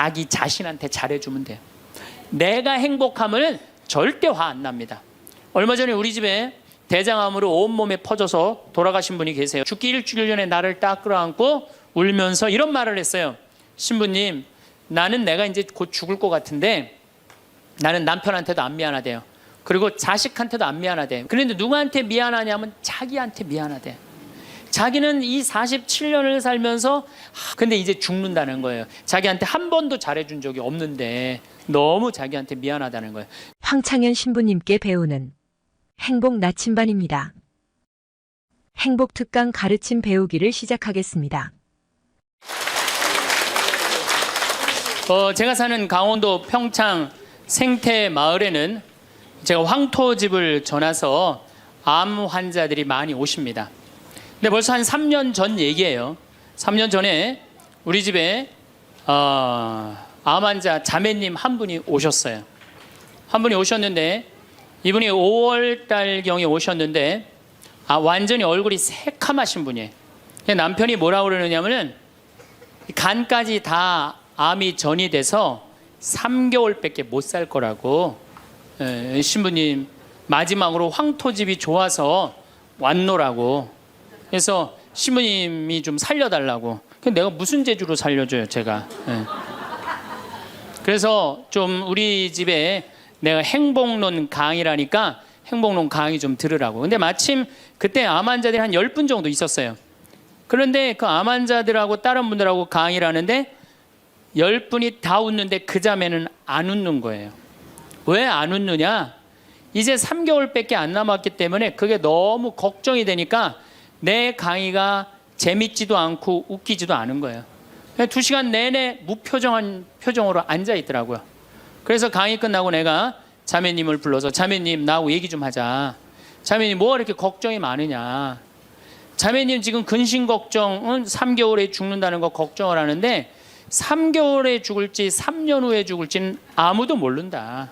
자기 자신한테 잘해주면 돼요. 내가 행복하면 절대 화 안 납니다. 얼마 전에 우리 집에 대장암으로 온몸에 퍼져서 돌아가신 분이 계세요. 죽기 일주일 전에 나를 딱 끌어안고 울면서 이런 말을 했어요. 신부님, 나는 내가 이제 곧 죽을 것 같은데 나는 남편한테도 안 미안하대요. 그리고 자식한테도 안 미안하대요. 그런데 누구한테 미안하냐면 자기한테 미안하대요. 자기는 이 47년을 살면서 근데 이제 죽는다는 거예요. 자기한테 한 번도 잘해준 적이 없는데 너무 자기한테 미안하다는 거예요. 황창현 신부님께 배우는 행복 나침반입니다. 행복 특강 가르침 배우기를 시작하겠습니다. 제가 사는 강원도 평창 생태 마을에는 제가 황토집을 전해서 암 환자들이 많이 오십니다. 근데 벌써 한 3년 전 얘기예요. 3년 전에 우리 집에 암 환자 자매님 한 분이 오셨어요. 한 분이 오셨는데 이분이 5월 달경에 오셨는데 완전히 얼굴이 새카마신 분이에요. 남편이 뭐라고 그러느냐면은 간까지 다 암이 전이 돼서 3개월밖에 못 살 거라고. 신부님 마지막으로 황토집이 좋아서 왔노라고. 그래서 신부님이 좀 살려달라고. 내가 무슨 재주로 살려줘요 제가. 그래서 좀 우리 집에 내가 행복론 강의라니까 행복론 강의 좀 들으라고. 근데 마침 그때 암 환자들이 한 10분 정도 있었어요. 그런데 그 암 환자들하고 다른 분들하고 강의를 하는데 10분이 다 웃는데 그 자매는 안 웃는 거예요. 왜 안 웃느냐? 이제 3개월밖에 안 남았기 때문에 그게 너무 걱정이 되니까 내 강의가 재밌지도 않고 웃기지도 않은 거예요. 2시간 내내 무표정한 표정으로 앉아 있더라고요. 그래서 강의 끝나고 내가 자매님을 불러서 자매님 나하고 얘기 좀 하자. 자매님 뭐가 이렇게 걱정이 많으냐. 자매님 지금 근심 걱정은 3개월에 죽는다는 거 걱정을 하는데 3개월에 죽을지 3년 후에 죽을지는 아무도 모른다.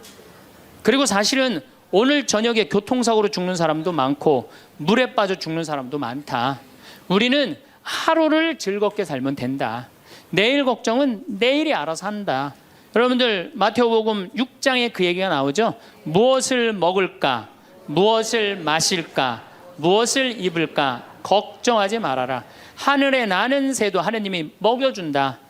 그리고 사실은 오늘 저녁에 교통사고로 죽는 사람도 많고 물에 빠져 죽는 사람도 많다. 우리는 하루를 즐겁게 살면 된다. 내일 걱정은 내일이 알아서 한다. 여러분들 마태복음 6장에 그 얘기가 나오죠. 무엇을 먹을까? 무엇을 마실까? 무엇을 입을까? 걱정하지 말아라. 하늘에 나는 새도 하느님이 먹여준다.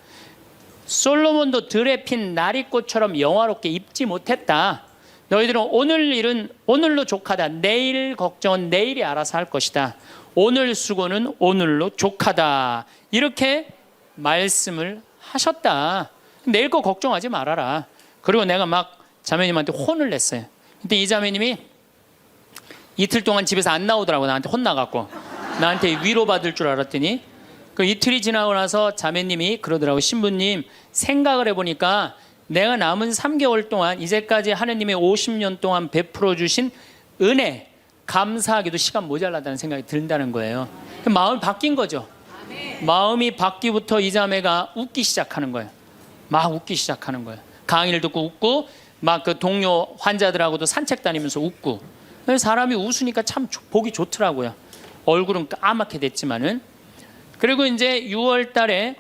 솔로몬도 들에 핀 나리꽃처럼 영화롭게 입지 못했다. 너희들은 오늘 일은 오늘로 족하다. 내일 걱정은 내일이 알아서 할 것이다. 오늘 수고는 오늘로 족하다. 이렇게 말씀을 하셨다. 내일 거 걱정하지 말아라. 그리고 내가 막 자매님한테 혼을 냈어요. 근데 이 자매님이 이틀 동안 집에서 안 나오더라고. 나한테 혼나갖고. 나한테 위로받을 줄 알았더니 그 이틀이 지나고 나서 자매님이 그러더라고. 신부님 생각을 해보니까 내가 남은 3개월 동안 이제까지 하느님의 50년 동안 베풀어 주신 은혜 감사하기도 시간 모자라다는 생각이 든다는 거예요. 마음이 바뀐 거죠. 마음이 바뀌부터 이 자매가 웃기 시작하는 거예요. 막 웃기 시작하는 거예요. 강의를 듣고 웃고 막 그 동료 환자들하고도 산책 다니면서 웃고. 사람이 웃으니까 참 보기 좋더라고요. 얼굴은 까맣게 됐지만은. 그리고 이제 6월 달에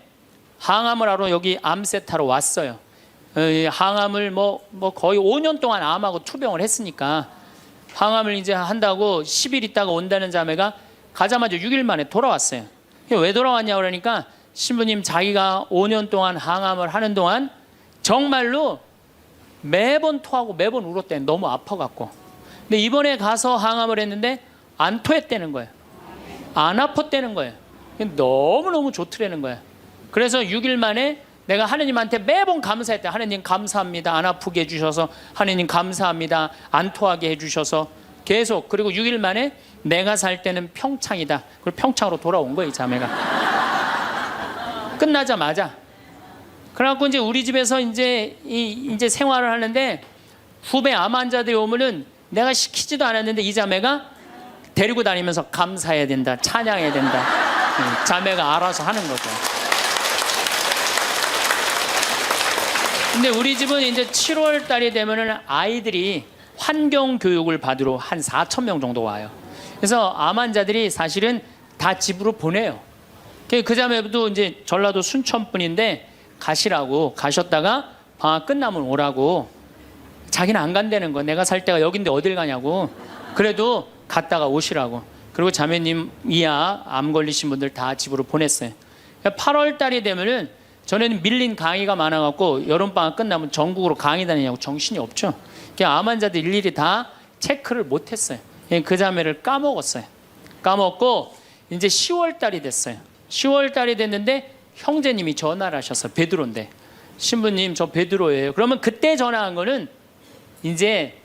항암을 하러 여기 암세타로 왔어요. 항암을 뭐 거의 5년 동안 암하고 투병을 했으니까 항암을 이제 한다고 10일 있다가 온다는 자매가 가자마자 6일 만에 돌아왔어요. 왜 돌아왔냐 그러니까 신부님 자기가 5년 동안 항암을 하는 동안 정말로 매번 토하고 매번 울었대. 너무 아파갖고. 근데 이번에 가서 항암을 했는데 안 토했다는 거예요. 안 아팠다는 거예요. 너무너무 좋더라는 거예요. 그래서 6일 만에 내가 하느님한테 매번 감사했대. 하느님 감사합니다. 안 아프게 해주셔서. 하느님 감사합니다. 안 토하게 해주셔서. 계속. 그리고 6일 만에 내가 살 때는 평창이다. 그리고 평창으로 돌아온 거예요, 이 자매가. 끝나자마자. 그래갖고 이제 우리 집에서 이제 생활을 하는데 후배 암 환자들이 오면은 내가 시키지도 않았는데 이 자매가 데리고 다니면서 감사해야 된다. 찬양해야 된다. 자매가 알아서 하는 거죠. 근데 우리 집은 이제 7월 달이 되면은 아이들이 환경 교육을 받으러 한 4,000명 정도 와요. 그래서 암 환자들이 사실은 다 집으로 보내요. 그 자매도 이제 전라도 순천 분인데 가시라고, 가셨다가 방학 끝나면 오라고. 자기는 안 간다는 거. 내가 살 데가 여긴데 어딜 가냐고. 그래도 갔다가 오시라고. 그리고 자매님 이하 암 걸리신 분들 다 집으로 보냈어요. 8월 달이 되면은 전에는 밀린 강의가 많아갖고 여름방학 끝나면 전국으로 강의 다니냐고 정신이 없죠. 그냥 암 환자들 일일이 다 체크를 못했어요. 그 자매를 까먹었어요. 까먹고 이제 10월 달이 됐어요. 10월 달이 됐는데 형제님이 전화를 하셨어요. 베드로인데, 신부님 저 베드로예요. 그러면 그때 전화한 거는 이제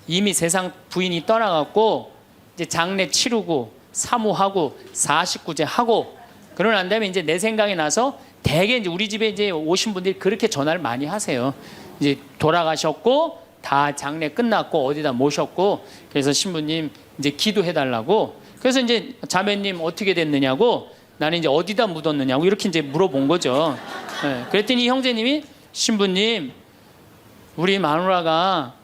이미 세상 부인이 떠나갔고 이제 장례 치르고 사모하고 49제 하고 그러고 난 다음에 이제 내 생각이 나서 대개 이제 우리 집에 이제 오신 분들이 그렇게 전화를 많이 하세요. 이제 돌아가셨고 다 장례 끝났고 어디다 모셨고, 그래서 신부님 이제 기도해 달라고. 그래서 이제 자매님 어떻게 됐느냐고, 나는 이제 어디다 묻었느냐고 이렇게 이제 물어본 거죠. 네. 그랬더니 형제님이, 신부님 우리 마누라가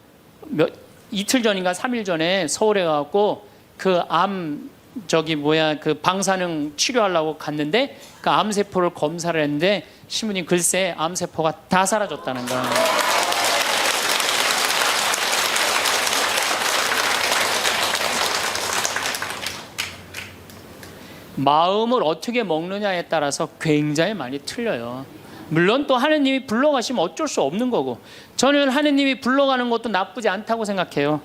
이틀 전인가 3일 전에 서울에 가갖고 그 그 방사능 치료하려고 갔는데 그 암세포를 검사를 했는데 신부님 글쎄 암세포가 다 사라졌다는 거야. 마음을 어떻게 먹느냐에 따라서 굉장히 많이 틀려요. 물론 또 하느님이 불러가시면 어쩔 수 없는 거고, 저는 하느님이 불러가는 것도 나쁘지 않다고 생각해요.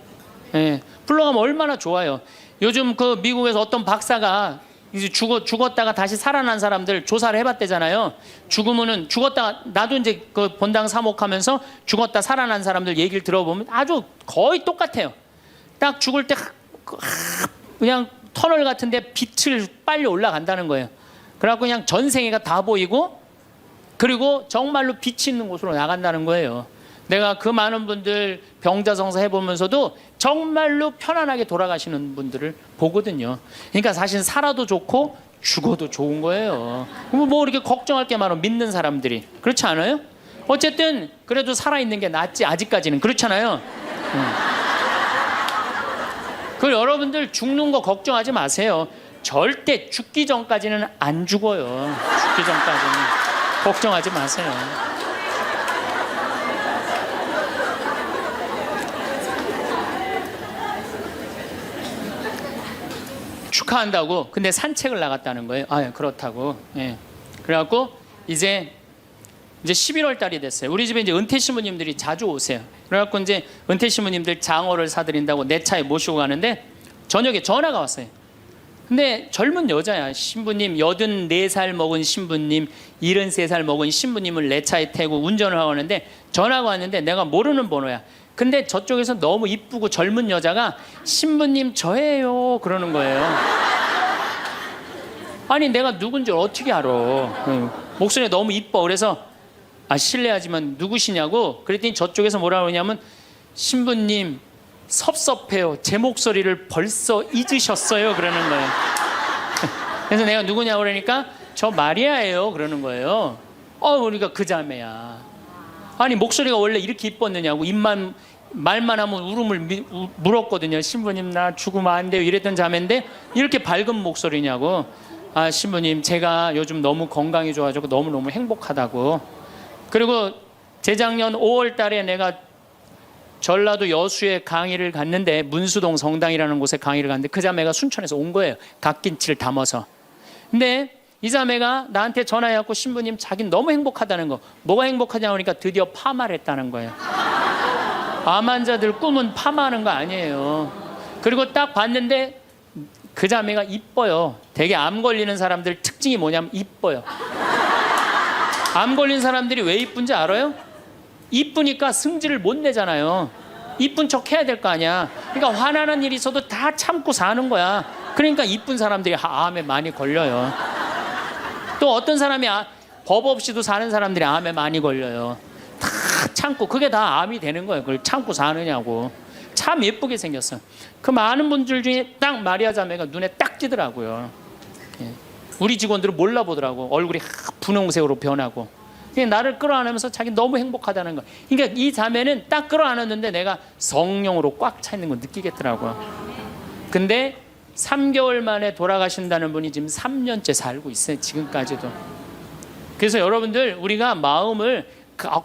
예, 불러가면 얼마나 좋아요. 요즘 그 미국에서 어떤 박사가 이제 죽었다가 다시 살아난 사람들 조사를 해봤대잖아요. 죽었다가, 나도 이제 그 본당 사목하면서 죽었다 살아난 사람들 얘기를 들어보면 아주 거의 똑같아요. 딱 죽을 때 그냥 터널 같은데 빛을 빨리 올라간다는 거예요. 그래갖고 그냥 전생애가 다 보이고, 그리고 정말로 빛이 있는 곳으로 나간다는 거예요. 내가 그 많은 분들 병자성사 해보면서도 정말로 편안하게 돌아가시는 분들을 보거든요. 그러니까 사실 살아도 좋고 죽어도 좋은 거예요. 뭐 이렇게 걱정할 게 많아, 믿는 사람들이. 그렇지 않아요? 어쨌든 그래도 살아있는 게 낫지, 아직까지는. 그렇잖아요. 그 여러분들 죽는 거 걱정하지 마세요. 절대 죽기 전까지는 안 죽어요. 죽기 전까지는 걱정하지 마세요. 축하한다고. 근데 산책을 나갔다는 거예요. 아, 그렇다고. 예. 그래갖고 이제 11월 달이 됐어요. 우리 집에 이제 은퇴 신부님들이 자주 오세요. 그래갖고 이제 은퇴 신부님들 장어를 사드린다고 내 차에 모시고 가는데 저녁에 전화가 왔어요. 근데 젊은 여자야. 신부님, 84살 먹은 신부님, 73살 먹은 신부님을 내 차에 태우고 운전을 하고 하는데 전화가 왔는데 내가 모르는 번호야. 근데 저쪽에서 너무 이쁘고 젊은 여자가 신부님 저예요 그러는 거예요. 아니 내가 누군지 어떻게 알아. 목소리가 너무 이뻐. 그래서 실례하지만 누구시냐고 그랬더니 저쪽에서 뭐라 그러냐면, 신부님 섭섭해요. 제 목소리를 벌써 잊으셨어요 그러는 거예요. 그래서 내가 누구냐고 그러니까 저 마리아예요 그러는 거예요. 그러니까 그 자매야. 아니 목소리가 원래 이렇게 이뻤느냐고. 말만 하면 울음을 물었거든요. 신부님 나 죽으면 안 돼요 이랬던 자매인데 이렇게 밝은 목소리냐고. 신부님 제가 요즘 너무 건강이 좋아지고 너무너무 행복하다고. 그리고 재작년 5월 달에 내가 전라도 여수에 강의를 갔는데, 문수동 성당이라는 곳에 강의를 갔는데 그 자매가 순천에서 온 거예요. 갓김치를 담아서. 근데 이 자매가 나한테 전화해갖고 신부님 자기는 너무 행복하다는 거. 뭐가 행복하냐고 하니까 드디어 파마를 했다는 거예요. 암 환자들 꿈은 파마하는 거 아니에요. 그리고 딱 봤는데 그 자매가 이뻐요. 되게 암 걸리는 사람들 특징이 뭐냐면 이뻐요. 암 걸린 사람들이 왜 이쁜지 알아요? 이쁘니까 승질을 못 내잖아요. 이쁜 척 해야 될 거 아니야. 그러니까 화나는 일이 있어도 다 참고 사는 거야. 그러니까 이쁜 사람들이 암에 많이 걸려요. 또 어떤 사람이 법 없이도 사는 사람들이 암에 많이 걸려요. 다 참고. 그게 다 암이 되는 거예요. 그걸 참고 사느냐고. 참 예쁘게 생겼어. 그 많은 분들 중에 딱 마리아 자매가 눈에 딱 띄더라고요. 우리 직원들은 몰라보더라고. 얼굴이 분홍색으로 변하고. 나를 끌어안으면서 자기 너무 행복하다는 거. 그러니까 이 자매는 딱 끌어안았는데 내가 성령으로 꽉 차 있는 거 느끼겠더라고요. 근데 3개월 만에 돌아가신다는 분이 지금 3년째 살고 있어요. 지금까지도. 그래서 여러분들 우리가 마음을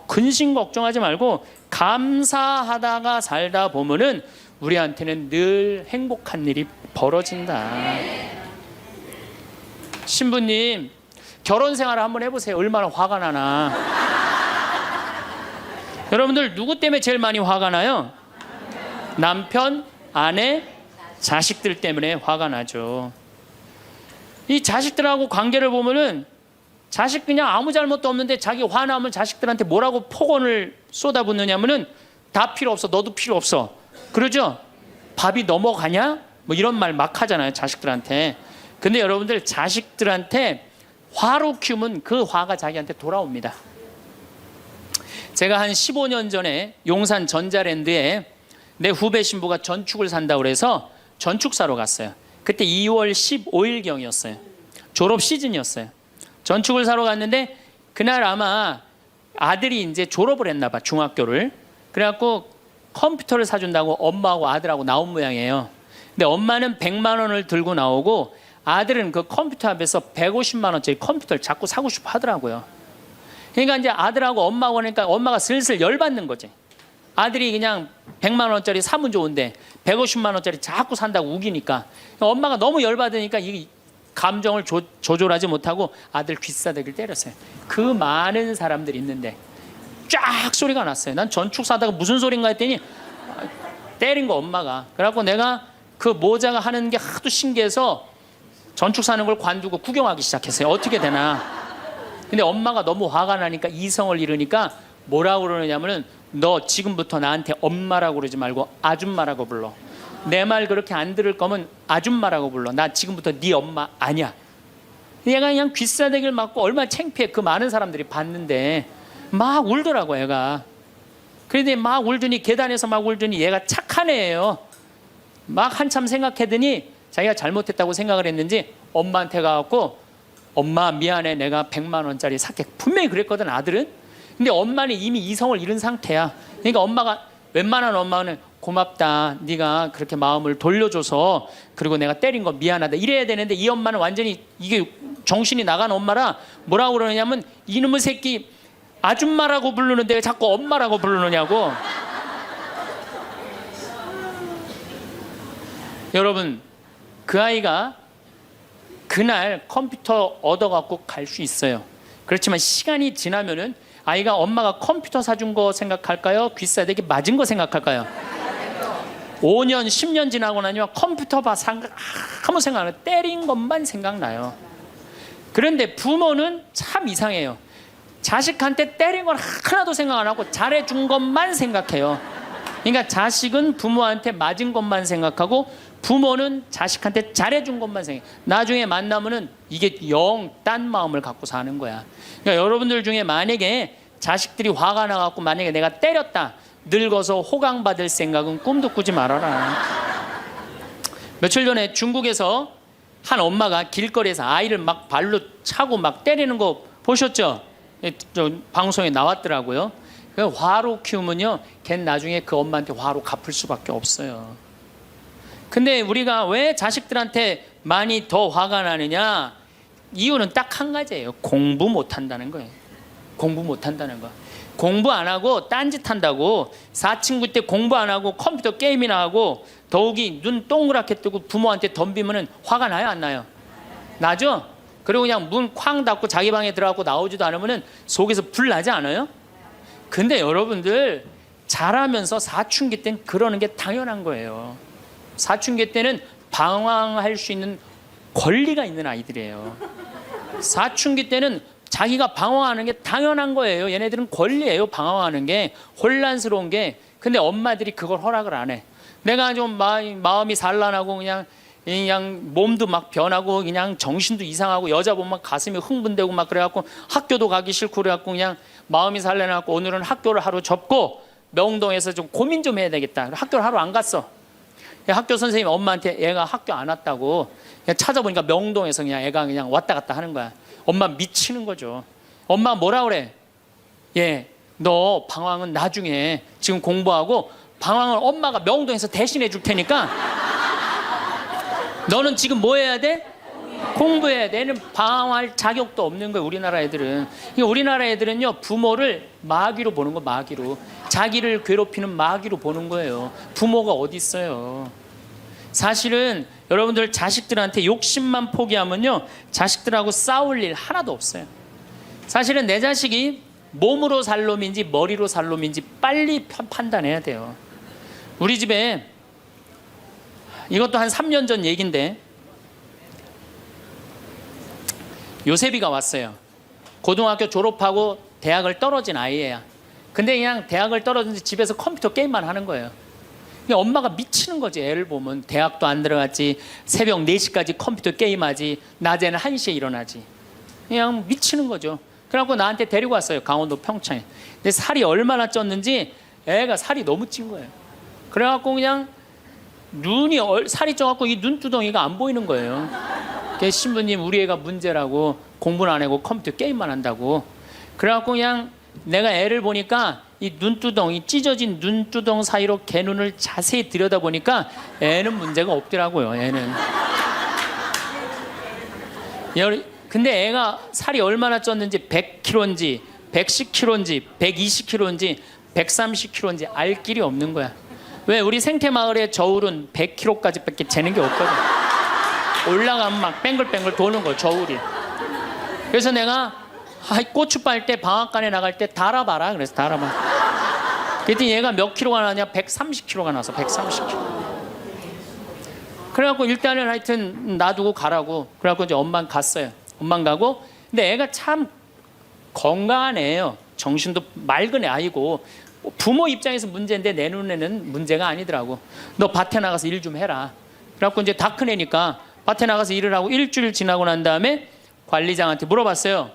근심 걱정하지 말고 감사하다가 살다 보면은 우리한테는 늘 행복한 일이 벌어진다. 신부님 결혼 생활을 한번 해보세요. 얼마나 화가 나나. 여러분들 누구 때문에 제일 많이 화가 나요? 남편, 아내, 자식들 때문에 화가 나죠. 이 자식들하고 관계를 보면은 자식 그냥 아무 잘못도 없는데 자기 화나면 자식들한테 뭐라고 폭언을 쏟아붓느냐면은 다 필요 없어, 너도 필요 없어, 그러죠? 밥이 넘어가냐? 뭐 이런 말 막 하잖아요, 자식들한테. 근데 여러분들 자식들한테 화로 키우면 그 화가 자기한테 돌아옵니다. 제가 한 15년 전에 용산 전자랜드에 내 후배 신부가 전축을 산다고 그래서 전축사로 갔어요. 그때 2월 15일경이었어요. 졸업 시즌이었어요. 전축을 사러 갔는데 그날 아마 아들이 이제 졸업을 했나 봐, 중학교를. 그래갖고 컴퓨터를 사준다고 엄마하고 아들하고 나온 모양이에요. 근데 엄마는 100만 원을 들고 나오고 아들은 그 컴퓨터 앞에서 150만 원짜리 컴퓨터를 자꾸 사고 싶어 하더라고요. 그러니까 이제 아들하고 엄마가 오니까 엄마가 슬슬 열받는 거지. 아들이 그냥 100만 원짜리 사면 좋은데 150만 원짜리 자꾸 산다고 우기니까 엄마가 너무 열받으니까 이 감정을 조절하지 못하고 아들 귀싸대기를 때렸어요. 그 많은 사람들이 있는데 쫙 소리가 났어요. 난 전축 사다가 무슨 소린가 했더니 때린 거 엄마가. 그래갖고 내가 그 모자가 하는 게 하도 신기해서 전축 사는 걸 관두고 구경하기 시작했어요. 어떻게 되나. 근데 엄마가 너무 화가 나니까 이성을 잃으니까 뭐라고 그러느냐면은 너 지금부터 나한테 엄마라고 그러지 말고 아줌마라고 불러. 내 말 그렇게 안 들을 거면 아줌마라고 불러. 나 지금부터 네 엄마 아니야. 얘가 그냥 귀싸대기를 맞고 얼마나 창피해. 그 많은 사람들이 봤는데 막 울더라고 애가. 그런데 막 울더니 계단에서 막 울더니 얘가 착한 애예요. 막 한참 생각하더니 자기가 잘못했다고 생각을 했는지 엄마한테 가갖고 엄마 미안해, 내가 100만 원짜리 살게. 분명히 그랬거든 아들은. 근데 엄마는 이미 이성을 잃은 상태야. 그러니까 엄마가, 웬만한 엄마는 고맙다, 네가 그렇게 마음을 돌려줘서, 그리고 내가 때린 거 미안하다 이래야 되는데 이 엄마는 완전히 이게 정신이 나간 엄마라 뭐라고 그러냐면 이놈의 새끼 아줌마라고 부르는데 왜 자꾸 엄마라고 부르느냐고. 여러분 그 아이가 그날 컴퓨터 얻어갖고 갈 수 있어요. 그렇지만 시간이 지나면은 아이가 엄마가 컴퓨터 사준 거 생각할까요? 귀싸대기 맞은 거 생각할까요? 5년 10년 지나고 나면 컴퓨터 봐 아무 생각 안 해요. 때린 것만 생각나요. 그런데 부모는 참 이상해요. 자식한테 때린 건 하나도 생각 안 하고 잘해준 것만 생각해요. 그러니까 자식은 부모한테 맞은 것만 생각하고 부모는 자식한테 잘해준 것만 생각해. 나중에 만나면은 이게 영 딴 마음을 갖고 사는 거야. 그러니까 여러분들 중에 만약에 자식들이 화가 나갖고 만약에 내가 때렸다, 늙어서 호강받을 생각은 꿈도 꾸지 말아라. 며칠 전에 중국에서 한 엄마가 길거리에서 아이를 막 발로 차고 막 때리는 거 보셨죠? 저 방송에 나왔더라고요. 화로 키우면요, 걔는 나중에 그 엄마한테 화로 갚을 수밖에 없어요. 근데 우리가 왜 자식들한테 많이 더 화가 나느냐? 이유는 딱 한 가지예요. 공부 못한다는 거예요. 공부 못한다는 거. 공부 안 하고 딴짓 한다고. 사친구 때 공부 안 하고 컴퓨터 게임이나 하고 더욱이 눈 동그랗게 뜨고 부모한테 덤비면은 화가 나요, 안 나요? 나죠? 그리고 그냥 문 쾅 닫고 자기 방에 들어가고 나오지도 않으면은 속에서 불 나지 않아요? 근데 여러분들 자라면서 사춘기 때는 그러는 게 당연한 거예요. 사춘기 때는 방황할 수 있는 권리가 있는 아이들이에요. 사춘기 때는 자기가 방황하는 게 당연한 거예요. 얘네들은 권리예요, 방황하는 게. 혼란스러운 게. 근데 엄마들이 그걸 허락을 안 해. 내가 좀 마음이 산란하고 그냥 몸도 막 변하고 그냥 정신도 이상하고 여자 보면 가슴이 흥분되고 막 그래갖고 학교도 가기 싫고 그래갖고 그냥 마음이 산란해갖고 오늘은 학교를 하루 접고 명동에서 좀 고민 좀 해야 되겠다. 학교를 하루 안 갔어. 학교 선생님이 엄마한테 애가 학교 안 왔다고 그냥 찾아보니까 명동에서 그냥 애가 그냥 왔다 갔다 하는 거야. 엄마 미치는 거죠. 엄마 뭐라 그래? 너 방황은 나중에, 지금 공부하고 방황을 엄마가 명동에서 대신해 줄 테니까 너는 지금 뭐 해야 돼? 공부해야 돼. 얘는 방황할 자격도 없는 거예요. 우리나라 애들은. 그러니까 우리나라 애들은요, 부모를 마귀로 보는 거, 마귀로. 자기를 괴롭히는 마귀로 보는 거예요. 부모가 어디 있어요. 사실은 여러분들 자식들한테 욕심만 포기하면요, 자식들하고 싸울 일 하나도 없어요. 사실은 내 자식이 몸으로 살 놈인지 머리로 살 놈인지 빨리 판단해야 돼요. 우리 집에 이것도 한 3년 전 얘기인데, 요셉이가 왔어요. 고등학교 졸업하고 대학을 떨어진 아이예요. 근데 그냥 대학을 떨어진지 집에서 컴퓨터 게임만 하는 거예요. 엄마가 미치는 거지. 애를 보면 대학도 안 들어갔지, 새벽 4시까지 컴퓨터 게임하지, 낮에는 1시에 일어나지. 그냥 미치는 거죠. 그래갖고 나한테 데리고 왔어요. 강원도 평창에. 근데 살이 얼마나 쪘는지, 애가 살이 너무 찐 거예요. 그래갖고 그냥 눈이 살이 쪄갖고 이 눈두덩이가 안 보이는 거예요. 그래서 신부님, 우리 애가 문제라고, 공부는 안 하고 컴퓨터 게임만 한다고. 그래갖고 그냥 내가 애를 보니까 이 눈두덩이, 찢어진 눈두덩 사이로 개 눈을 자세히 들여다보니까 애는 문제가 없더라고요. 애는. 근데 애가 살이 얼마나 쪘는지, 100kg인지 110kg인지 120kg인지 130kg인지 알 길이 없는 거야. 왜? 우리 생태마을의 저울은 100kg까지 밖에 재는 게 없거든. 올라가면 막 뱅글뱅글 도는 거, 저울이. 그래서 내가 고추 빨 때, 방앗간에 나갈 때 달아봐라. 그래서 달아봐. 그랬더니 얘가 몇 킬로가 나냐? 130kg가 나서 130kg. 그래갖고 일단은 하여튼 놔두고 가라고. 그래갖고 이제 엄마는 갔어요. 엄마는 가고. 근데 애가 참 건강한 애예요. 정신도 맑은 애 아이고. 부모 입장에서 문제인데 내 눈에는 문제가 아니더라고. 너 밭에 나가서 일 좀 해라. 그래갖고 이제 다 큰 애니까 밭에 나가서 일을 하고, 일주일 지나고 난 다음에 관리장한테 물어봤어요.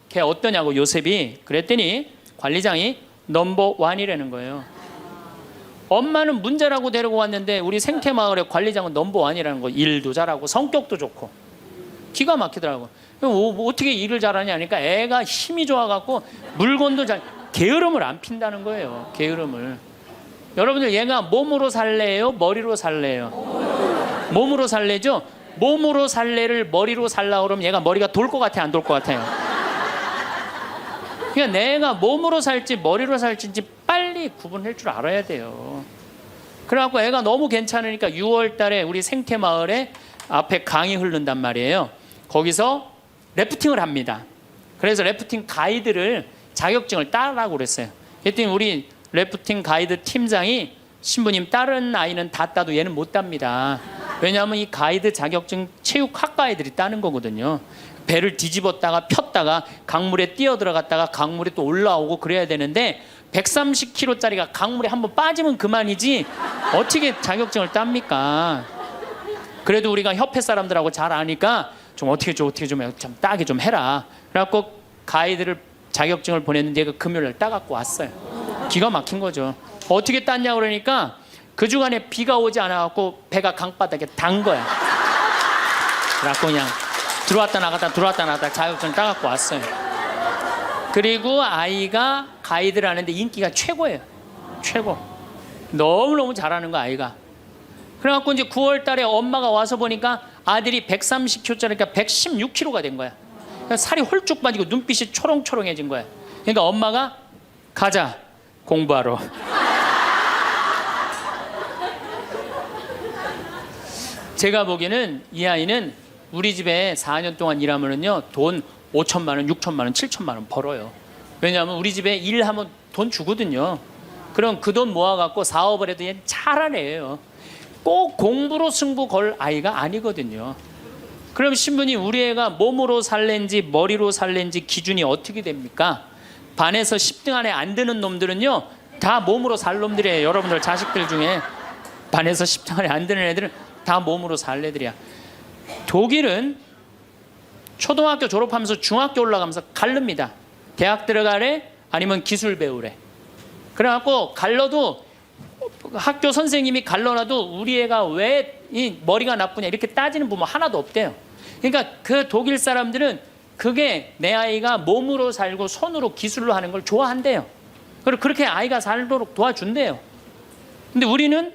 걔 어떠냐고, 요셉이. 그랬더니 관리장이 넘버 1이라는 거예요. 엄마는 문제라고 데리고 왔는데 우리 생태마을의 관리장은 넘버 1이라는 거. 일도 잘하고 성격도 좋고 기가 막히더라고. 어떻게 일을 잘하냐 하니까 애가 힘이 좋아갖고 물건도 잘, 게으름을 안 핀다는 거예요. 게으름을. 여러분들, 얘가 몸으로 살래요, 머리로 살래요? 몸으로 살래죠? 몸으로 살래를 머리로 살라 그러면 얘가 머리가 돌 것 같아, 안 돌 것 같아요? 그러니까 내가 몸으로 살지 머리로 살지 빨리 구분할 줄 알아야 돼요. 그래갖고 애가 너무 괜찮으니까 6월 달에 우리 생태마을에 앞에 강이 흐른단 말이에요. 거기서 래프팅을 합니다. 그래서 래프팅 가이드를, 자격증을 따라고 그랬어요. 그랬더니 우리 래프팅 가이드 팀장이, 신부님, 다른 아이는 다 따도 얘는 못 땁니다. 왜냐하면 이 가이드 자격증 체육학과 애들이 따는 거거든요. 배를 뒤집었다가 폈다가 강물에 뛰어 들어갔다가 강물에 또 올라오고 그래야 되는데 130kg짜리가 강물에 한번 빠지면 그만이지 어떻게 자격증을 땁니까? 그래도 우리가 협회 사람들하고 잘 아니까 좀 어떻게 좀 따게 좀 해라. 그래갖고 가이드를, 자격증을 보냈는데 얘가 금요일날 따갖고 왔어요. 기가 막힌 거죠. 어떻게 땄냐 그러니까 그 주간에 비가 오지 않아갖고 배가 강바닥에 단 거야. 그래갖고 그냥 들어왔다 나갔다 자격증 따갖고 왔어요. 그리고 아이가 가이드를 하는데 인기가 최고예요. 최고. 너무너무 잘하는 거, 아이가. 그래갖고 이제 9월 달에 엄마가 와서 보니까 아들이 130kg짜리니까 116kg가 된 거야. 살이 홀쭉 빠지고 눈빛이 초롱초롱해진 거야. 그러니까 엄마가 가자, 공부하러. 제가 보기에는 이 아이는 우리 집에 4년 동안 일하면은요, 돈 5천만 원, 6천만 원, 7천만 원 벌어요. 왜냐하면 우리 집에 일하면 돈 주거든요. 그럼 그 돈 모아갖고 사업을 해도 얘는 잘하는 애예요. 꼭 공부로 승부 걸 아이가 아니거든요. 그럼 신부님, 우리 애가 몸으로 살랜지 머리로 살랜지 기준이 어떻게 됩니까? 반에서 10등 안에 안 드는 놈들은요, 다 몸으로 살 놈들이에요. 여러분들 자식들 중에 반에서 10등 안에 안 드는 애들은 다 몸으로 살 애들이야. 독일은 초등학교 졸업하면서 중학교 올라가면서 갈릅니다. 대학 들어가래 아니면 기술 배우래. 그래갖고 갈러도 학교 선생님이 갈러놔도 우리 애가 왜 이 머리가 나쁘냐 이렇게 따지는 부모 하나도 없대요. 그러니까 그 독일 사람들은 그게 내 아이가 몸으로 살고 손으로 기술로 하는 걸 좋아한대요. 그리고 그렇게 아이가 살도록 도와준대요. 근데 우리는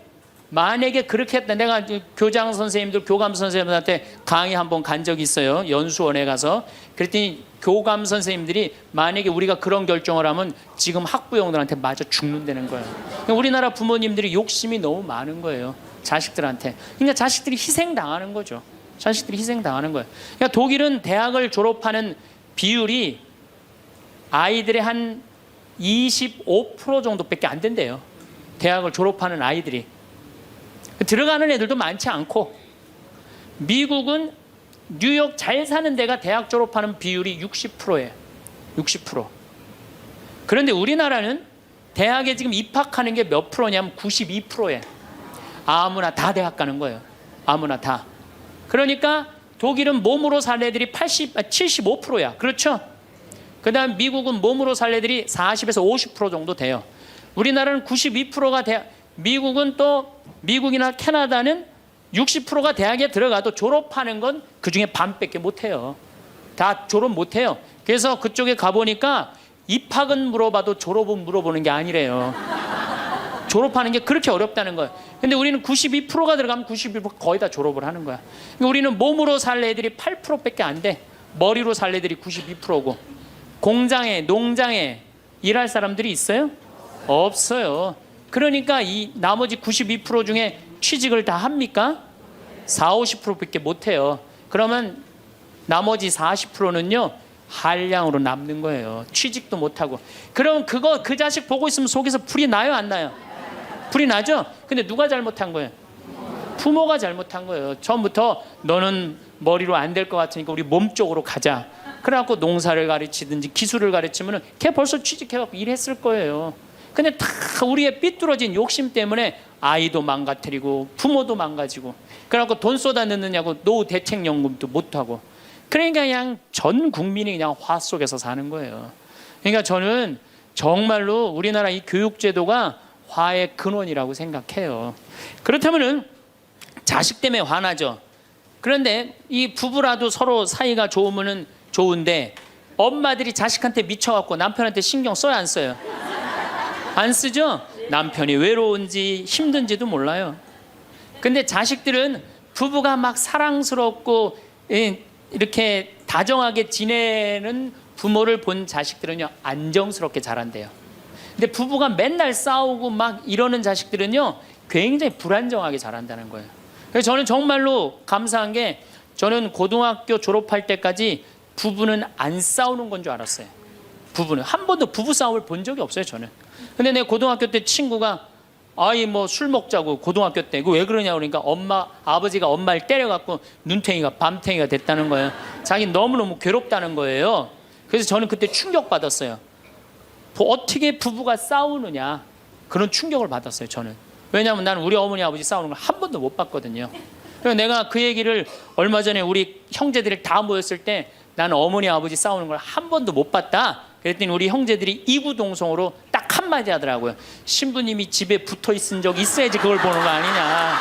만약에 그렇게 했다. 내가 교장 선생님들, 교감 선생님들한테 강의 한번 간 적이 있어요. 연수원에 가서. 그랬더니 교감 선생님들이 만약에 우리가 그런 결정을 하면 지금 학부형들한테 맞아 죽는다는 거예요. 그러니까 우리나라 부모님들이 욕심이 너무 많은 거예요. 자식들한테. 그러니까 자식들이 희생당하는 거죠. 자식들이 희생당하는 거예요. 그러니까 독일은 대학을 졸업하는 비율이 아이들의 한 25% 정도밖에 안 된대요. 대학을 졸업하는 아이들이. 들어가는 애들도 많지 않고, 미국은 뉴욕 잘 사는 데가 대학 졸업하는 비율이 60%예요. 60%. 그런데 우리나라는 대학에 지금 입학하는 게 몇 프로냐면 92%예요. 아무나 다 대학 가는 거예요. 아무나 다. 그러니까 독일은 몸으로 살 애들이 75%야. 그렇죠? 그 다음 미국은 몸으로 살 애들이 40에서 50% 정도 돼요. 우리나라는 92%가 대학, 미국은 또 미국이나 캐나다는 60%가 대학에 들어가도 졸업하는 건 그중에 반밖에 못해요. 다 졸업 못해요. 그래서 그쪽에 가보니까 입학은 물어봐도 졸업은 물어보는 게 아니래요. 졸업하는 게 그렇게 어렵다는 거예요. 근데 우리는 92%가 들어가면 92% 거의 다 졸업을 하는 거야. 우리는 몸으로 살 애들이 8%밖에 안 돼. 머리로 살 애들이 92%고. 공장에, 농장에 일할 사람들이 있어요? 없어요. 그러니까 이 나머지 92% 중에 취직을 다 합니까? 40, 50%밖에 못해요. 그러면 나머지 40%는요 한량으로 남는 거예요. 취직도 못하고. 그럼 그 자식 보고 있으면 속에서 불이 나요, 안 나요? 불이 나죠? 근데 누가 잘못한 거예요? 부모가 잘못한 거예요. 처음부터 너는 머리로 안 될 것 같으니까 우리 몸 쪽으로 가자. 그래갖고 농사를 가르치든지 기술을 가르치면은 걔 벌써 취직해갖고 일했을 거예요. 근데 다 우리의 삐뚤어진 욕심 때문에 아이도 망가뜨리고 부모도 망가지고, 그래갖고 돈 쏟아 넣느냐고 노후 대책연금도 못하고. 그러니까 그냥 전 국민이 그냥 화 속에서 사는 거예요. 그러니까 저는 정말로 우리나라 이 교육제도가 화의 근원이라고 생각해요. 그렇다면은 자식 때문에 화나죠. 그런데 이 부부라도 서로 사이가 좋으면은 좋은데, 엄마들이 자식한테 미쳐갖고 남편한테 신경 써야 안 써요? 안 쓰죠? 남편이 외로운지 힘든지도 몰라요. 근데 자식들은 부부가 막 사랑스럽고 이렇게 다정하게 지내는 부모를 본 자식들은요 안정스럽게 자란대요. 근데 부부가 맨날 싸우고 막 이러는 자식들은요 굉장히 불안정하게 자란다는 거예요. 그래서 저는 정말로 감사한 게, 저는 고등학교 졸업할 때까지 부부는 안 싸우는 건 줄 알았어요. 부부는 한 번도 부부 싸움을 본 적이 없어요, 저는. 근데 내 고등학교 때 친구가 아이 뭐 술 먹자고 고등학교 때, 그거 왜 그러냐 그러니까 아버지가 엄마를 때려갖고 눈탱이가 밤탱이가 됐다는 거예요. 자기 너무너무 괴롭다는 거예요. 그래서 저는 그때 충격받았어요. 어떻게 부부가 싸우느냐, 그런 충격을 받았어요, 저는. 왜냐하면 나는 우리 어머니 아버지 싸우는 걸 한 번도 못 봤거든요. 그래서 내가 그 얘기를 얼마 전에 우리 형제들이 다 모였을 때 나는 어머니 아버지 싸우는 걸 한 번도 못 봤다. 그랬더니 우리 형제들이 이구동성으로 딱 한마디 하더라고요. 신부님이 집에 붙어 있은 적 있어야지 그걸 보는 거 아니냐.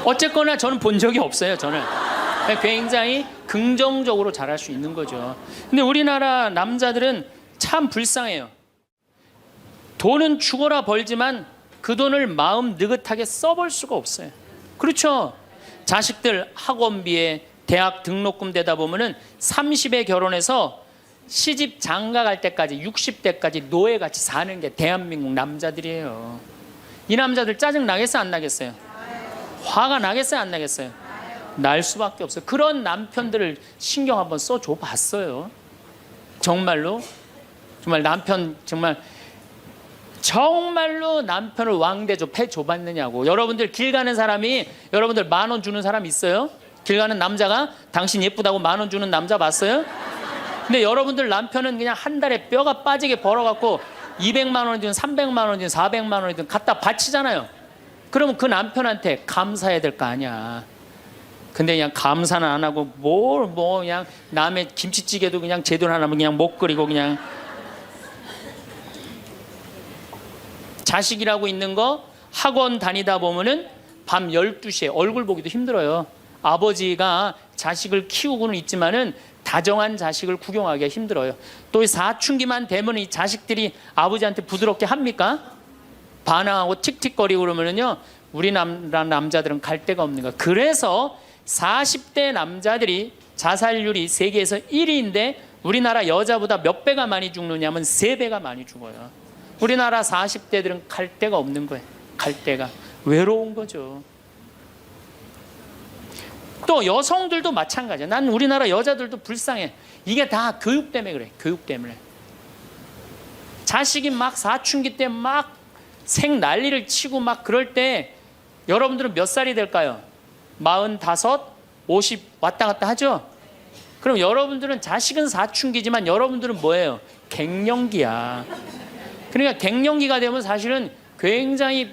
어쨌거나 저는 본 적이 없어요. 저는 굉장히 긍정적으로 자랄 수 있는 거죠. 근데 우리나라 남자들은 참 불쌍해요. 돈은 죽어라 벌지만 그 돈을 마음 느긋하게 써볼 수가 없어요. 그렇죠? 자식들 학원비에 대학 등록금 대다 보면은 30에 결혼해서 시집 장가 갈 때까지 60대까지 노예같이 사는 게 대한민국 남자들이에요. 이 남자들 짜증 나겠어요, 안 나겠어요? 화가 나겠어요, 안 나겠어요? 날 수밖에 없어요. 그런 남편들을 신경 한번 써줘 봤어요. 정말로 정말 남편 정말로 남편을 왕대접 해줘봤느냐고. 여러분들 길 가는 사람이, 여러분들 10,000원 주는 사람 있어요? 길 가는 남자가 당신 예쁘다고 10,000원 주는 남자 봤어요? 근데 여러분들 남편은 그냥 한 달에 뼈가 빠지게 벌어갖고 200만 원이든 300만 원이든 400만 원이든 갖다 바치잖아요. 그러면 그 남편한테 감사해야 될 거 아니야. 근데 그냥 감사는 안 하고 그냥 남의 김치찌개도 그냥 제대로 안 하면 그냥 못 끓이고, 그냥 자식이라고 있는 거 학원 다니다 보면은 밤 12시에 얼굴 보기도 힘들어요. 아버지가 자식을 키우고는 있지만은 다정한 자식을 구경하기가 힘들어요. 또 사춘기만 되면 이 자식들이 아버지한테 부드럽게 합니까? 반항하고 틱틱거리고 그러면은요, 우리나라 남자들은 갈 데가 없는 거야. 그래서 40대 남자들이 자살률이 세계에서 1위인데 우리나라 여자보다 몇 배가 많이 죽느냐면 3배가 많이 죽어요. 우리나라 40대들은 갈 데가 없는 거예요. 갈 데가. 외로운 거죠. 또 여성들도 마찬가지야. 난 우리나라 여자들도 불쌍해. 이게 다 교육 때문에 그래. 교육 때문에. 자식이 막 사춘기 때 막 생 난리를 치고 막 그럴 때 여러분들은 몇 살이 될까요? 45, 50 왔다 갔다 하죠? 그럼 여러분들은 자식은 사춘기지만 여러분들은 뭐예요? 갱년기야. 그러니까 갱년기가 되면 사실은 굉장히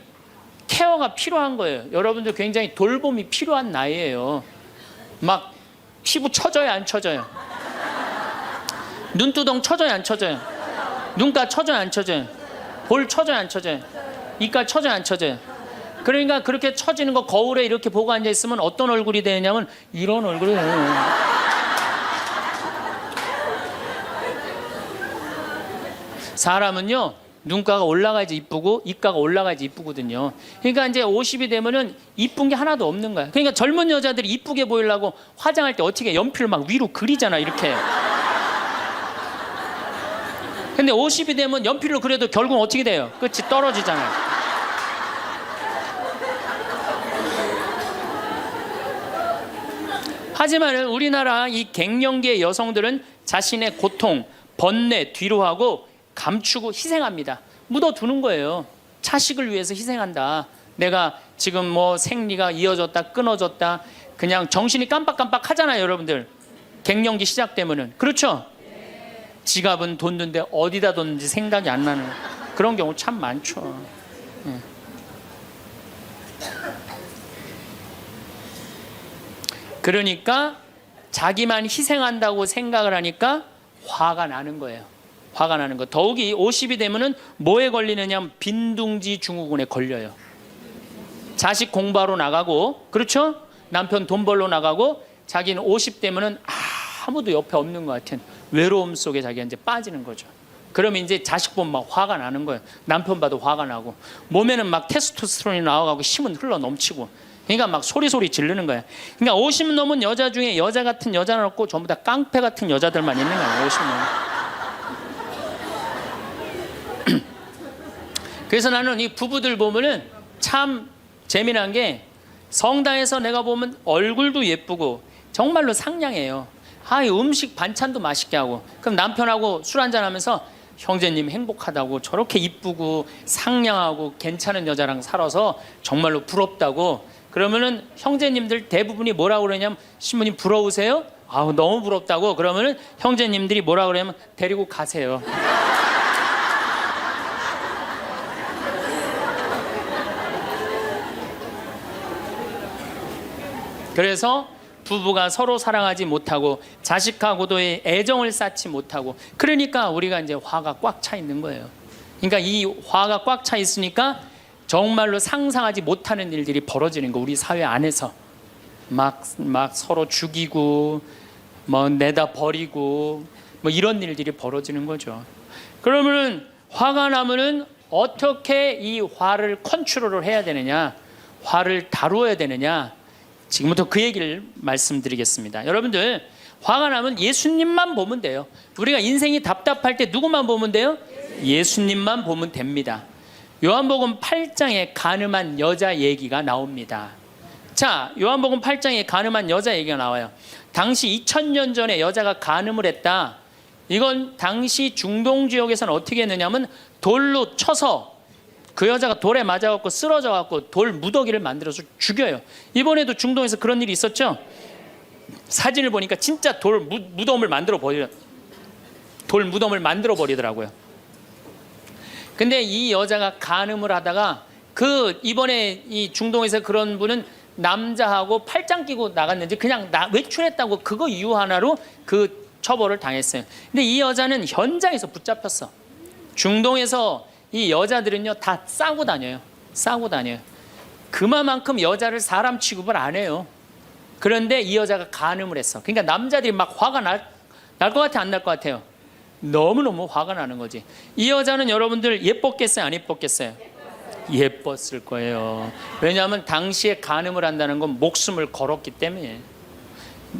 케어가 필요한 거예요. 여러분들 굉장히 돌봄이 필요한 나이예요. 막 피부 쳐져요, 안 쳐져요? 눈두덩 쳐져요, 안 쳐져요? 눈가 쳐져요, 안 쳐져요? 볼 쳐져요, 안 쳐져요? 이가 쳐져요, 안 쳐져요? 그러니까 그렇게 처지는 거 거울에 이렇게 보고 앉아 있으면 어떤 얼굴이 되냐면 이런 얼굴이 돼요. 사람은요, 눈가가 올라가야지 이쁘고 입가가 올라가야지 이쁘거든요. 그러니까 이제 50이 되면은 이쁜 게 하나도 없는 거야. 그러니까 젊은 여자들이 이쁘게 보이려고 화장할 때 어떻게 연필을 막 위로 그리잖아, 이렇게. 근데 50이 되면 연필로 그려도 결국은 어떻게 돼요? 끝이 떨어지잖아요. 하지만 우리나라 이 갱년기의 여성들은 자신의 고통, 번뇌 뒤로 하고 감추고 희생합니다. 묻어두는 거예요. 자식을 위해서 희생한다. 내가 지금 뭐 생리가 이어졌다, 끊어졌다, 그냥 정신이 깜빡깜빡 하잖아요, 여러분들. 갱년기 시작되면은. 그렇죠? 지갑은 뒀는데 어디다 뒀는지 생각이 안 나는 그런 경우 참 많죠. 그러니까 자기만 희생한다고 생각을 하니까 화가 나는 거예요. 화가 나는 거. 더욱이 50이 되면은 뭐에 걸리느냐? 빈둥지 증후군에 걸려요. 자식 공부하러 나가고, 그렇죠? 남편 돈 벌러 나가고, 자기는 50 되면은 아무도 옆에 없는 것 같은 외로움 속에 자기가 이제 빠지는 거죠. 그러면 이제 자식 보면 막 화가 나는 거예요. 남편 봐도 화가 나고, 몸에는 막 테스토스테론이 나와가고 힘은 흘러 넘치고, 그러니까 막 소리 지르는 거야. 그러니까 50 넘은 여자 중에 여자 같은 여자는 없고 전부 다 깡패 같은 여자들만 있는 거야. 50 넘은. 그래서 나는 이 부부들 보면은 참 재미난 게, 성당에서 내가 보면 얼굴도 예쁘고 정말로 상냥해요. 이 음식 반찬도 맛있게 하고, 그럼 남편하고 술 한잔 하면서 형제님 행복하다고, 저렇게 이쁘고 상냥하고 괜찮은 여자랑 살아서 정말로 부럽다고. 그러면은 형제님들 대부분이 뭐라고 그러냐면, 신부님 부러우세요? 너무 부럽다고. 그러면은 형제님들이 뭐라고 그러냐면, 데리고 가세요. 그래서 부부가 서로 사랑하지 못하고 자식하고도의 애정을 쌓지 못하고, 그러니까 우리가 이제 화가 꽉 차 있는 거예요. 그러니까 이 화가 꽉 차 있으니까 정말로 상상하지 못하는 일들이 벌어지는 거. 우리 사회 안에서 막 서로 죽이고 뭐 내다 버리고 뭐 이런 일들이 벌어지는 거죠. 그러면은 화가 나면은 어떻게 이 화를 컨트롤을 해야 되느냐, 화를 다루어야 되느냐, 지금부터 그 얘기를 말씀드리겠습니다. 여러분들, 화가 나면 예수님만 보면 돼요. 우리가 인생이 답답할 때 누구만 보면 돼요? 예수님만 보면 됩니다. 요한복음 8장에 간음한 여자 얘기가 나옵니다. 자, 요한복음 8장에 간음한 여자 얘기가 나와요. 당시 2000년 전에 여자가 간음을 했다. 이건 당시 중동 지역에서는 어떻게 했느냐면, 돌로 쳐서 그 여자가 돌에 맞아갖고 쓰러져갖고 돌 무더기를 만들어서 죽여요. 이번에도 중동에서 그런 일이 있었죠. 사진을 보니까 진짜 돌 무덤을 만들어 버리더라고요. 근데 이 여자가 간음을 하다가, 이번에 이 중동에서 그런 분은 남자하고 팔짱 끼고 나갔는지 그냥 외출했다고 그거 이유 하나로 그 처벌을 당했어요. 근데 이 여자는 현장에서 붙잡혔어. 중동에서 이 여자들은요 다 싸고 다녀요. 그만큼 여자를 사람 취급을 안 해요. 그런데 이 여자가 간음을 했어. 그러니까 남자들이 막 화가 날 것 같아, 안 날 것 같아요? 너무너무 화가 나는 거지. 이 여자는 여러분들 예뻤겠어요, 안 예뻤겠어요? 예뻤을 거예요. 왜냐하면 당시에 간음을 한다는 건 목숨을 걸었기 때문에.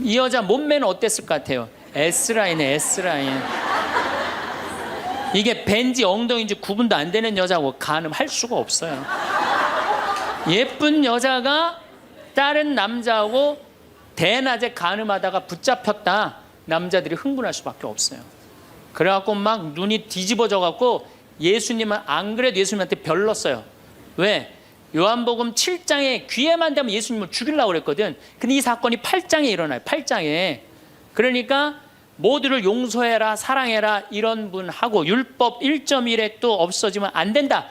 이 여자 몸매는 어땠을 것 같아요? S라인에 S라인. 이게 벤지 엉덩이인지 구분도 안 되는 여자고 간음할 수가 없어요. 예쁜 여자가 다른 남자하고 대낮에 간음하다가 붙잡혔다. 남자들이 흥분할 수밖에 없어요. 그래갖고 막 눈이 뒤집어져 갖고 예수님은 안 그래도 예수님한테 별렀어요. 왜? 요한복음 7장에 귀에만 대면 예수님을 죽이려고 그랬거든. 근데 이 사건이 8장에 일어나요. 8장에. 그러니까 모두를 용서해라, 사랑해라 이런 분하고 율법 1.1에 또 없어지면 안 된다.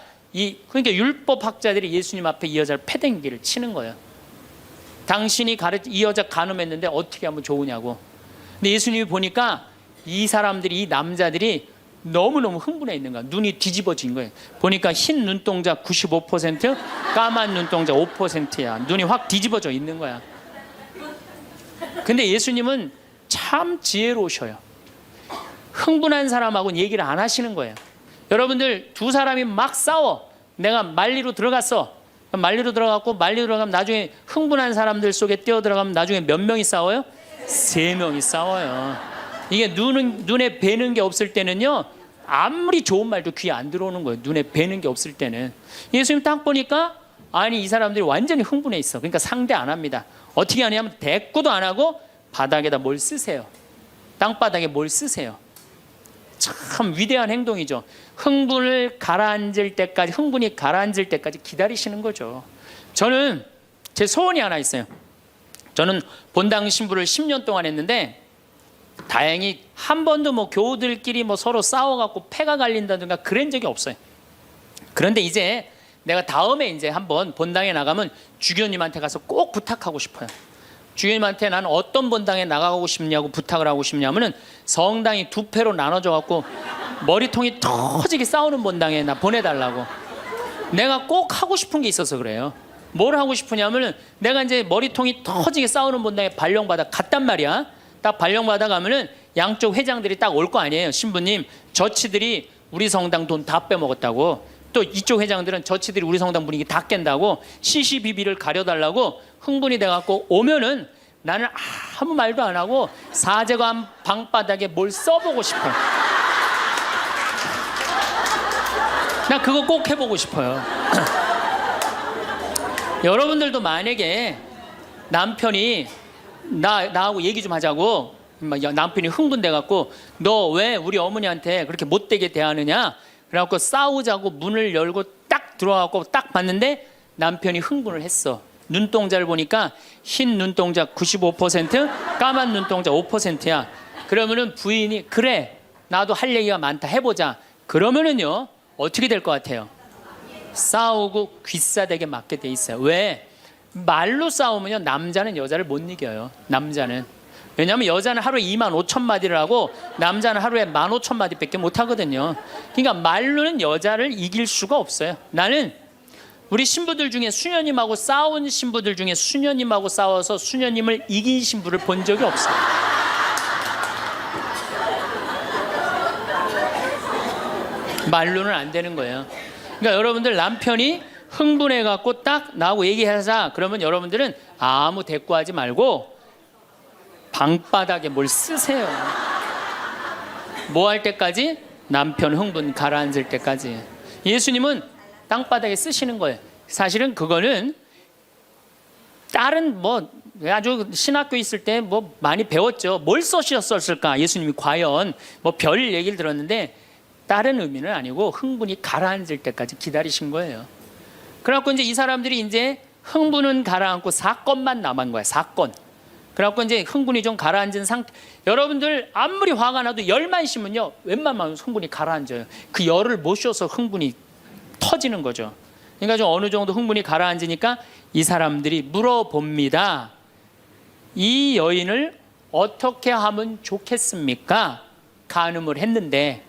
그러니까 율법학자들이 예수님 앞에 이 여자를 패댕기를 치는 거예요. 당신이 이 여자 간음했는데 어떻게 하면 좋으냐고. 근데 예수님이 보니까 이 사람들이, 이 남자들이 너무너무 흥분해 있는 거야. 눈이 뒤집어진 거예요. 보니까 흰 눈동자 95%, 까만 눈동자 5%야. 눈이 확 뒤집어져 있는 거야. 근데 예수님은 참 지혜로우셔요. 흥분한 사람하고는 얘기를 안 하시는 거예요. 여러분들 두 사람이 막 싸워. 내가 말리로 들어갔어. 말리로 들어갔고 말리로 들어가면 나중에 흥분한 사람들 속에 뛰어들어가면 나중에 몇 명이 싸워요? 3명이 싸워요. 이게 눈에 뵈는 게 없을 때는요, 아무리 좋은 말도 귀에 안 들어오는 거예요. 눈에 뵈는 게 없을 때는. 예수님 딱 보니까 아니 이 사람들이 완전히 흥분해 있어. 그러니까 상대 안 합니다. 어떻게 하냐면 대꾸도 안 하고 바닥에다 뭘 쓰세요. 땅바닥에 뭘 쓰세요. 참 위대한 행동이죠. 흥분이 가라앉을 때까지 기다리시는 거죠. 저는 제 소원이 하나 있어요. 저는 본당 신부를 10년 동안 했는데 다행히 한 번도 뭐 교우들끼리 뭐 서로 싸워갖고 패가 갈린다든가 그런 적이 없어요. 그런데 이제 내가 다음에 이제 한번 본당에 나가면 주교님한테 가서 꼭 부탁하고 싶어요. 주교님한테 나는 어떤 본당에 나가고 싶냐고 부탁을 하고 싶냐면은 성당이 두 패로 나눠져 갖고 머리통이 터지게 싸우는 본당에 나 보내달라고. 내가 꼭 하고 싶은 게 있어서 그래요. 뭘 하고 싶으냐면은 내가 이제 머리통이 터지게 싸우는 본당에 발령받아 갔단 말이야. 딱 발령받아 가면은 양쪽 회장들이 딱 올 거 아니에요. 신부님, 저치들이 우리 성당 돈 다 빼먹었다고. 또 이쪽 회장들은 저치들이 우리 성당 분위기 다 깬다고 시시비비를 가려달라고 흥분이 돼갖고 오면은 나는 아무 말도 안 하고 사제관 방바닥에 뭘 써보고 싶어요. 나 그거 꼭 해보고 싶어요. 여러분들도 만약에 남편이 나하고 얘기 좀 하자고 남편이 흥분돼갖고 너 왜 우리 어머니한테 그렇게 못되게 대하느냐 그래갖고 싸우자고 문을 열고 딱 들어와갖고 딱 봤는데 남편이 흥분을 했어. 눈동자를 보니까 흰 눈동자 95%, 까만 눈동자 5%야. 그러면은 부인이 그래 나도 할 얘기가 많다 해보자. 그러면은요 어떻게 될 것 같아요? 싸우고 귀싸대게 맞게 돼 있어요. 왜? 말로 싸우면요 남자는 여자를 못 이겨요. 남자는. 왜냐하면 여자는 하루에 25,000마디를 하고 남자는 하루에 15,000마디밖에 못 하거든요. 그러니까 말로는 여자를 이길 수가 없어요. 나는 우리 신부들 중에 수녀님하고 싸운 신부들 중에 수녀님하고 싸워서 수녀님을 이긴 신부를 본 적이 없어요. 말로는 안 되는 거예요. 그러니까 여러분들 남편이 흥분해갖고 딱 나하고 얘기하자 그러면 여러분들은 아무 대꾸하지 말고 방바닥에 뭘 쓰세요. 뭐 할 때까지? 남편 흥분 가라앉을 때까지. 예수님은 땅바닥에 쓰시는 거예요. 사실은 그거는 다른 뭐 아주 신학교 있을 때 뭐 많이 배웠죠. 뭘 써셨을까? 예수님이 과연 뭐 별 얘기를 들었는데 다른 의미는 아니고 흥분이 가라앉을 때까지 기다리신 거예요. 그래갖고 이제 이 사람들이 이제 흥분은 가라앉고 사건만 남은 거야. 사건. 그래갖고 이제 흥분이 좀 가라앉은 상태. 여러분들 아무리 화가 나도 열만 쉬면요 웬만하면 흥분이 가라앉아요. 그 열을 못 쉬어서 흥분이 터지는 거죠. 그러니까 좀 어느 정도 흥분이 가라앉으니까 이 사람들이 물어봅니다. 이 여인을 어떻게 하면 좋겠습니까? 간음을 했는데.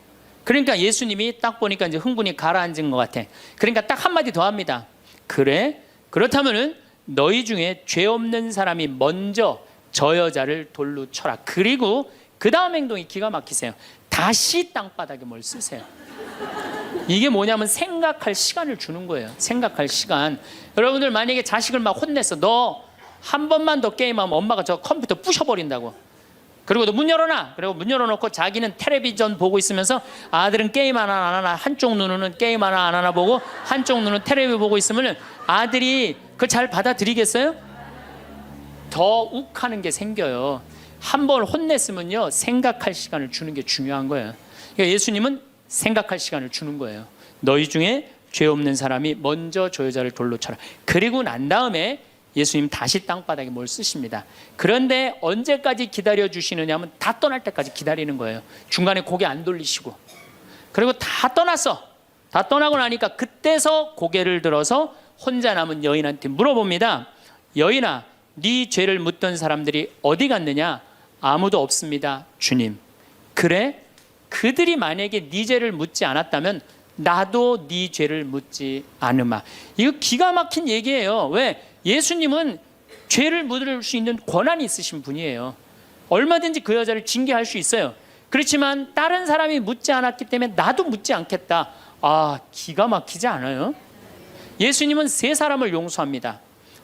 그러니까 예수님이 딱 보니까 이제 흥분이 가라앉은 것 같아. 그러니까 딱 한마디 더 합니다. 그래? 그렇다면은 너희 중에 죄 없는 사람이 먼저 저 여자를 돌로 쳐라. 그리고 그 다음 행동이 기가 막히세요. 다시 땅바닥에 뭘 쓰세요. 이게 뭐냐면 생각할 시간을 주는 거예요. 생각할 시간. 여러분들 만약에 자식을 막 혼냈어. 너 한 번만 더 게임하면 엄마가 저 컴퓨터 부셔버린다고. 그리고 너 문 열어놔. 그리고 문 열어놓고 자기는 텔레비전 보고 있으면서 아들은 게임 하나 안 하나, 한쪽 눈으로는 게임 하나 안 하나 보고 한쪽 눈은 텔레비 보고 있으면 아들이 그걸 잘 받아들이겠어요? 더 욱하는 게 생겨요. 한 번 혼냈으면요, 생각할 시간을 주는 게 중요한 거예요. 그러니까 예수님은 생각할 시간을 주는 거예요. 너희 중에 죄 없는 사람이 먼저 저 여자를 돌로 쳐라. 그리고 난 다음에 예수님 다시 땅바닥에 뭘 쓰십니다. 그런데 언제까지 기다려 주시느냐 하면 다 떠날 때까지 기다리는 거예요. 중간에 고개 안 돌리시고. 그리고 다 떠났어. 다 떠나고 나니까 그때서 고개를 들어서 혼자 남은 여인한테 물어봅니다. 여인아, 네 죄를 묻던 사람들이 어디 갔느냐? 아무도 없습니다, 주님. 그래? 그들이 만약에 네 죄를 묻지 않았다면 나도 네 죄를 묻지 않으마. 이거 기가 막힌 얘기예요. 왜? 예수님은 죄를 묻을 수 있는 권한이 있으신 분이에요. 얼마든지 그 여자를 징계할 수 있어요. 그렇지만 다른 사람이 묻지 않았기 때문에 나도 묻지 않겠다. 아, 기가 막히지 않아요? 예수님은 세 사람을 용서합니다.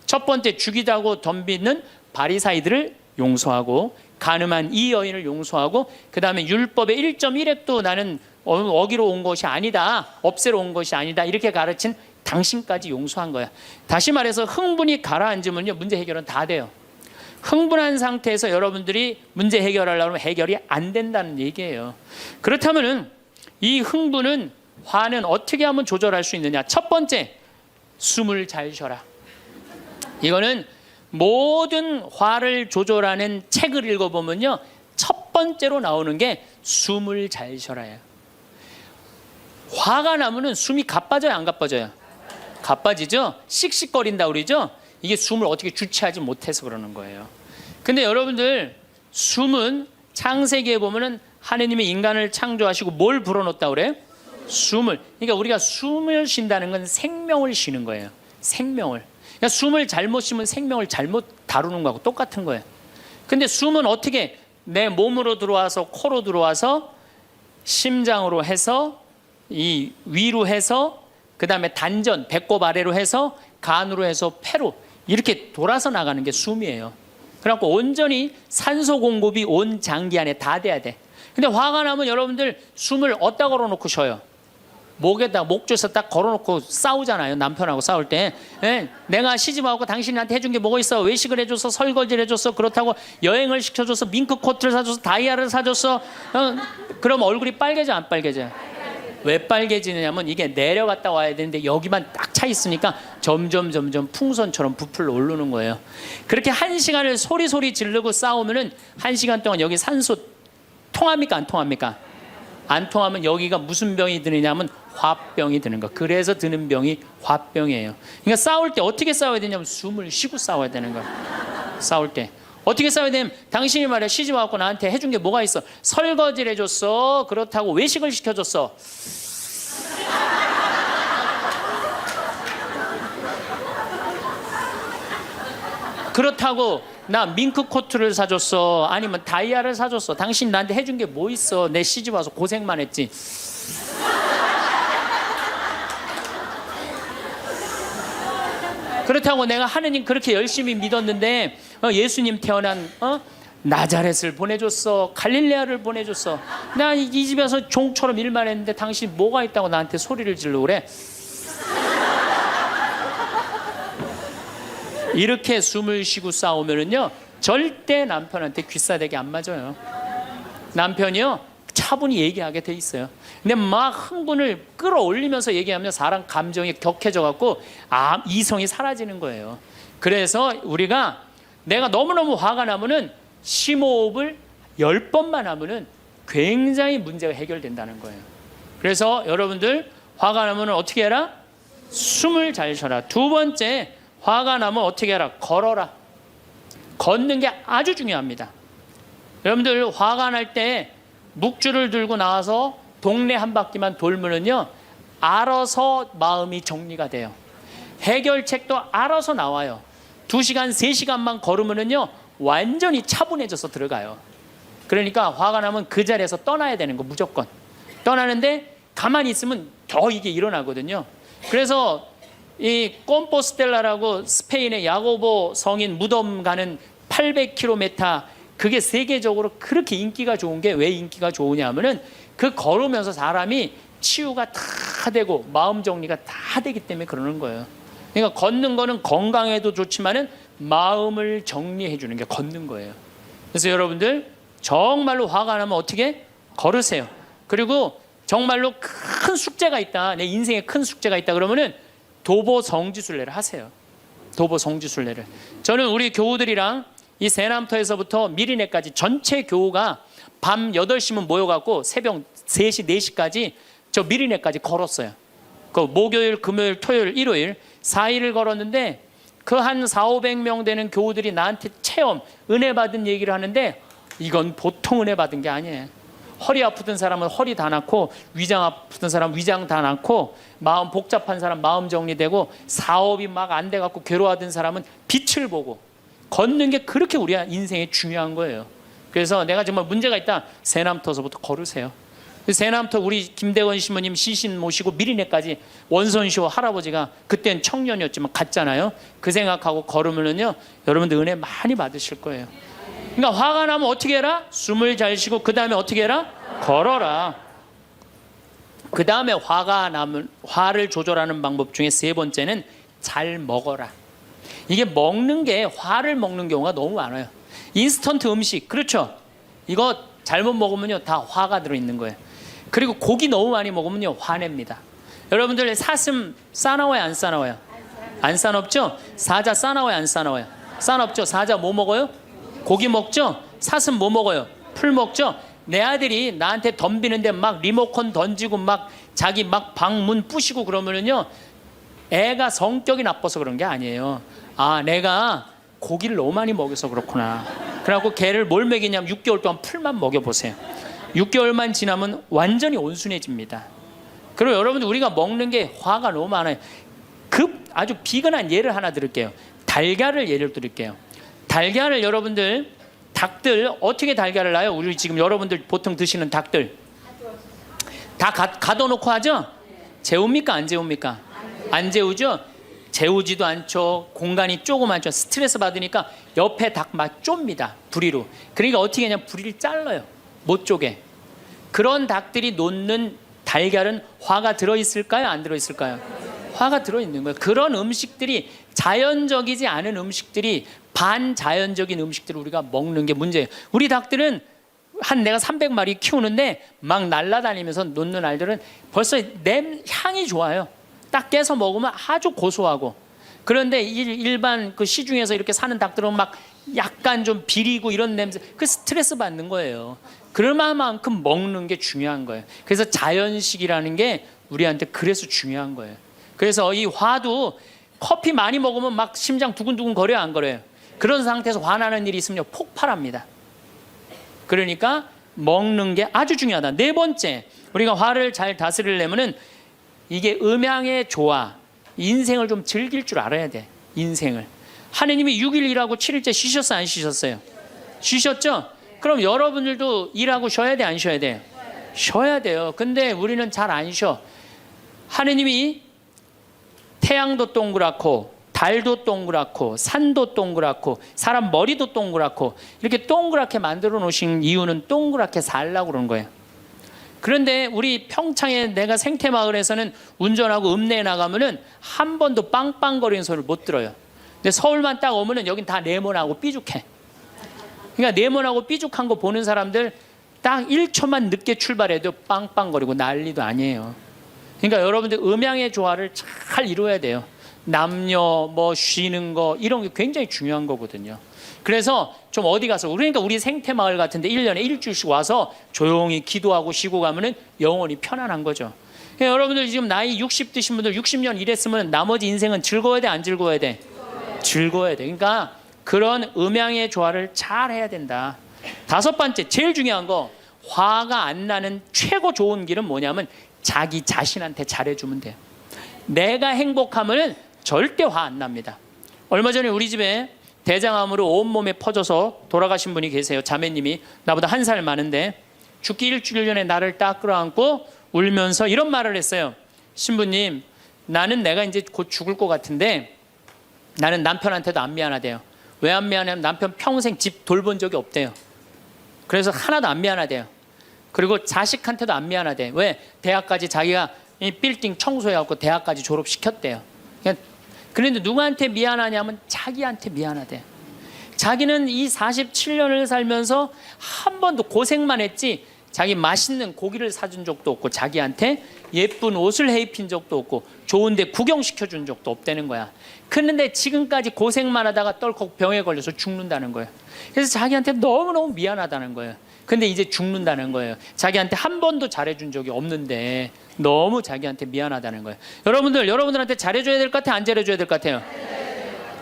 첫 번째, 죽이다고 덤비는 바리사이들을 용서하고, 간음한 이 여인을 용서하고, 그 다음에 율법의 1.1획도 나는 어기로 온 것이 아니다, 없애러 온 것이 아니다, 이렇게 가르친 당신까지 용서한 거야. 다시 말해서 흥분이 가라앉으면요, 문제 해결은 다 돼요. 흥분한 상태에서 여러분들이 문제 해결하려고 하면 해결이 안 된다는 얘기예요. 그렇다면은 이 흥분은, 화는 어떻게 하면 조절할 수 있느냐? 첫 번째, 숨을 잘 쉬어라. 이거는 모든 화를 조절하는 책을 읽어보면요, 첫 번째로 나오는 게 숨을 잘 쉬어라예요. 화가 나면은 숨이 가빠져요, 안 가빠져요? 가빠지죠? 씩씩거린다 그러죠? 이게 숨을 어떻게 주체하지 못해서 그러는 거예요. 근데 여러분들, 숨은 창세기에 보면은 하느님이 인간을 창조하시고 뭘 불어넣었다 그래요? 숨을. 그러니까 우리가 숨을 쉰다는 건 생명을 쉬는 거예요. 생명을. 그러니까 숨을 잘못 쉬면 생명을 잘못 다루는 거하고 똑같은 거예요. 근데 숨은 어떻게 내 몸으로 들어와서 코로 들어와서 심장으로 해서 이 위로 해서 그 다음에 단전, 배꼽 아래로 해서 간으로 해서 폐로 이렇게 돌아서 나가는 게 숨이에요. 그래갖고 온전히 산소 공급이 온 장기 안에 다 돼야 돼. 근데 화가 나면 여러분들 숨을 어디다 걸어놓고 쉬어요? 목에다, 목조에서 딱 걸어놓고 싸우잖아요. 남편하고 싸울 때. 네, 내가 시집와서 당신한테 해준 게 뭐가 있어? 외식을 해줘서, 설거지를 해줬어, 그렇다고 여행을 시켜줘서, 밍크 코트를 사줘서, 다이아를 사줬어. 그럼 얼굴이 빨개져, 안 빨개져요? 왜 빨개지느냐면 이게 내려갔다 와야 되는데 여기만 딱 차 있으니까 점점 풍선처럼 부풀러 오르는 거예요. 그렇게 1시간을 소리 지르고 싸우면은 1시간 동안 여기 산소 통합니까, 안 통합니까? 안 통하면 여기가 무슨 병이 드느냐면 화병이 드는 거. 그래서 드는 병이 화병이에요. 그러니까 싸울 때 어떻게 싸워야 되냐면 숨을 쉬고 싸워야 되는 거예요. 싸울 때 어떻게 싸워야 되냐면, 당신이 말이야, 시집 와갖고 나한테 해준 게 뭐가 있어? 설거지를 해줬어, 그렇다고 외식을 시켜줬어. 그렇다고 나 밍크 코트를 사줬어, 아니면 다이아를 사줬어. 당신 나한테 해준 게 뭐 있어? 내 시집 와서 고생만 했지. 그렇다고 내가 하느님 그렇게 열심히 믿었는데 예수님 태어난 나자렛을 보내줬어, 갈릴레아를 보내줬어. 나 이 집에서 종처럼 일만 했는데 당신 뭐가 있다고 나한테 소리를 지르고 그래? 이렇게 숨을 쉬고 싸우면은요, 절대 남편한테 귀싸대기 안 맞아요. 남편이요, 차분히 얘기하게 돼 있어요. 근데 막 흥분을 끌어올리면서 얘기하면 사람 감정이 격해져 갖고 이성이 사라지는 거예요. 그래서 우리가, 내가 너무너무 화가 나면은 심호흡을 10번만 하면은 굉장히 문제가 해결된다는 거예요. 그래서 여러분들, 화가 나면 어떻게 해라? 숨을 잘 쉬어라. 두 번째, 화가 나면 어떻게 해라? 걸어라. 걷는 게 아주 중요합니다. 여러분들, 화가 날 때 묵주를 들고 나와서 동네 한 바퀴만 돌면은요, 알아서 마음이 정리가 돼요. 해결책도 알아서 나와요. 2시간, 3시간만 걸으면은요, 완전히 차분해져서 들어가요. 그러니까 화가 나면 그 자리에서 떠나야 되는 거, 무조건. 떠나는데 가만히 있으면 더 이게 일어나거든요. 그래서 이 콤포스텔라라고 스페인의 야고보 성인 무덤 가는 800km, 그게 세계적으로 그렇게 인기가 좋은 게 왜 인기가 좋으냐 하면은 그 걸으면서 사람이 치유가 다 되고 마음 정리가 다 되기 때문에 그러는 거예요. 그러니까 걷는 거는 건강에도 좋지만은 마음을 정리해 주는 게 걷는 거예요. 그래서 여러분들 정말로 화가 나면 어떻게 걸으세요. 그리고 정말로 큰 숙제가 있다, 내 인생에 큰 숙제가 있다 그러면은 도보 성지순례를 하세요. 도보 성지순례를. 저는 우리 교우들이랑 이 세남터에서부터 미리네까지 전체 교우가 밤 8시면 모여갖고 새벽 3시, 4시까지 저 미리네까지 걸었어요. 그 목요일, 금요일, 토요일, 일요일 4일을 걸었는데 그 한 400~500명 되는 교우들이 나한테 체험, 은혜 받은 얘기를 하는데 이건 보통 은혜 받은 게 아니에요. 허리 아프던 사람은 허리 다 낫고, 위장 아프던 사람은 위장 다 낫고, 마음 복잡한 사람 마음 정리되고, 사업이 막 안 돼갖고 괴로워하던 사람은 빛을 보고, 걷는 게 그렇게 우리 인생에 중요한 거예요. 그래서 내가 정말 문제가 있다, 세남터서부터 걸으세요. 세남터 우리 김대건 신부님 시신 모시고 미리네까지 원선시호 할아버지가 그땐 청년이었지만 갔잖아요. 그 생각하고 걸으면요 여러분들 은혜 많이 받으실 거예요. 그러니까 화가 나면 어떻게 해라? 숨을 잘 쉬고 그 다음에 어떻게 해라? 걸어라. 그 다음에 화가 나면 화를 조절하는 방법 중에 세 번째는 잘 먹어라. 이게 먹는 게 화를 먹는 경우가 너무 많아요. 인스턴트 음식, 그렇죠? 이거 잘못 먹으면요 다 화가 들어있는 거예요. 그리고 고기 너무 많이 먹으면요 화냅니다. 여러분들 사슴 싸나워요 안 싸나워요? 안 싸납죠? 사자 싸나워요 안 싸나워요? 싸납죠? 사자 뭐 먹어요? 고기 먹죠? 사슴 뭐 먹어요? 풀 먹죠? 내 아들이 나한테 덤비는데 막 리모컨 던지고 막 자기 막 방문 부시고 그러면은요 애가 성격이 나빠서 그런 게 아니에요. 아, 내가 고기를 너무 많이 먹여서 그렇구나. 그래갖고 걔를 뭘 먹이냐면 6개월 동안 풀만 먹여보세요. 6개월만 지나면 완전히 온순해집니다. 그리고 여러분들 우리가 먹는 게 화가 너무 많아요. 아주 비근한 예를 하나 드릴게요. 달걀을 예를 드릴게요. 달걀을 여러분들 닭들 어떻게 달걀을 낳아요? 우리 지금 여러분들 보통 드시는 닭들 다 가둬놓고 하죠? 재웁니까 안 재웁니까? 안 재우죠? 재우지도 않죠. 공간이 조그맣죠. 스트레스 받으니까 옆에 닭 막 좁니다. 부리로. 그러니까 어떻게 하냐, 부리를 잘라요. 못 쪼개. 그런 닭들이 놓는 달걀은 화가 들어있을까요? 안 들어있을까요? 화가 들어있는 거예요. 그런 음식들이 자연적이지 않은 음식들이, 반자연적인 음식들을 우리가 먹는 게 문제예요. 우리 닭들은 내가 300마리 키우는데 막 날아다니면서 놓는 알들은 벌써 향이 좋아요. 딱 깨서 먹으면 아주 고소하고. 그런데 일반 그 시중에서 이렇게 사는 닭들은 막 약간 좀 비리고 이런 냄새, 그 스트레스 받는 거예요. 그럴 만큼 먹는 게 중요한 거예요. 그래서 자연식이라는 게 우리한테 그래서 중요한 거예요. 그래서 이 화도 커피 많이 먹으면 막 심장 두근두근 거려요, 안 거려요? 그런 상태에서 화나는 일이 있으면 폭발합니다. 그러니까 먹는 게 아주 중요하다. 네 번째, 우리가 화를 잘 다스리려면은 이게 음양의 조화, 인생을 좀 즐길 줄 알아야 돼. 인생을. 하느님이 6일 일하고 7일째 쉬셨어요, 안 쉬셨어요? 쉬셨죠? 그럼 여러분들도 일하고 쉬어야 돼, 안 쉬어야 돼? 쉬어야 돼요. 근데 우리는 잘 안 쉬어. 하느님이 태양도 동그랗고 달도 동그랗고 산도 동그랗고 사람 머리도 동그랗고 이렇게 동그랗게 만들어 놓으신 이유는 동그랗게 살라고 그러는 거예요. 그런데 우리 평창에 내가 생태마을에서는 운전하고 읍내에 나가면은 한 번도 빵빵거리는 소리를 못 들어요. 근데 서울만 딱 오면은 여긴 다 네모나고 삐죽해. 그러니까 네모나고 삐죽한 거 보는 사람들 딱 1초만 늦게 출발해도 빵빵거리고 난리도 아니에요. 그러니까 여러분들 음양의 조화를 잘 이루어야 돼요. 남녀 뭐 쉬는 거 이런 게 굉장히 중요한 거거든요. 그래서 좀 어디 가서, 그러니까 우리 생태마을 같은데 1년에 일주일씩 와서 조용히 기도하고 쉬고 가면은 영혼이 편안한 거죠. 그러니까 여러분들 지금 나이 60 드신 분들 60년 일했으면 나머지 인생은 즐거워야 돼, 안 즐거워야 돼? 즐거워야 돼. 그러니까 그런 음양의 조화를 잘 해야 된다. 다섯 번째, 제일 중요한 거, 화가 안 나는 최고 좋은 길은 뭐냐면 자기 자신한테 잘해주면 돼요. 내가 행복하면 절대 화 안 납니다. 얼마 전에 우리 집에 대장암으로 온몸에 퍼져서 돌아가신 분이 계세요. 자매님이 나보다 1살 많은데 죽기 일주일 전에 나를 딱 끌어안고 울면서 이런 말을 했어요. 신부님, 나는 내가 이제 곧 죽을 것 같은데 나는 남편한테도 안 미안하대요. 왜 안 미안하냐면 남편 평생 집 돌본 적이 없대요. 그래서 하나도 안 미안하대요. 그리고 자식한테도 안 미안하대. 왜? 대학까지 자기가 이 빌딩 청소해갖고 대학까지 졸업시켰대요. 그런데 누구한테 미안하냐면 자기한테 미안하대. 자기는 이 47년을 살면서 한 번도 고생만 했지 자기 맛있는 고기를 사준 적도 없고 자기한테 예쁜 옷을 해입힌 적도 없고 좋은데 구경시켜준 적도 없다는 거야. 그런데 지금까지 고생만 하다가 떨컥 병에 걸려서 죽는다는 거예요. 그래서 자기한테 너무너무 미안하다는 거예요. 근데 이제 죽는다는 거예요. 자기한테 한 번도 잘해준 적이 없는데 너무 자기한테 미안하다는 거예요. 여러분들한테 잘해줘야 될 것 같아요? 안 잘해줘야 될 것 같아요?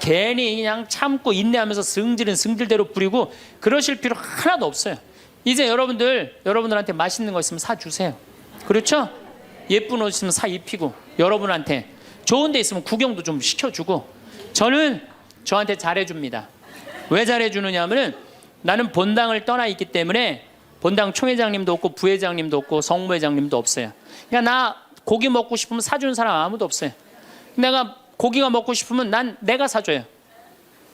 괜히 그냥 참고 인내하면서 승질은 승질대로 부리고 그러실 필요 하나도 없어요. 이제 여러분들한테 맛있는 거 있으면 사주세요. 그렇죠? 예쁜 옷 있으면 사 입히고, 여러분한테 좋은 데 있으면 구경도 좀 시켜주고. 저는 저한테 잘해줍니다. 왜 잘해주느냐 하면은 나는 본당을 떠나 있기 때문에 본당 총회장님도 없고 부회장님도 없고 성무회장님도 없어요. 그러니까 나 고기 먹고 싶으면 사주는 사람 아무도 없어요. 내가 고기가 먹고 싶으면 내가 사줘요.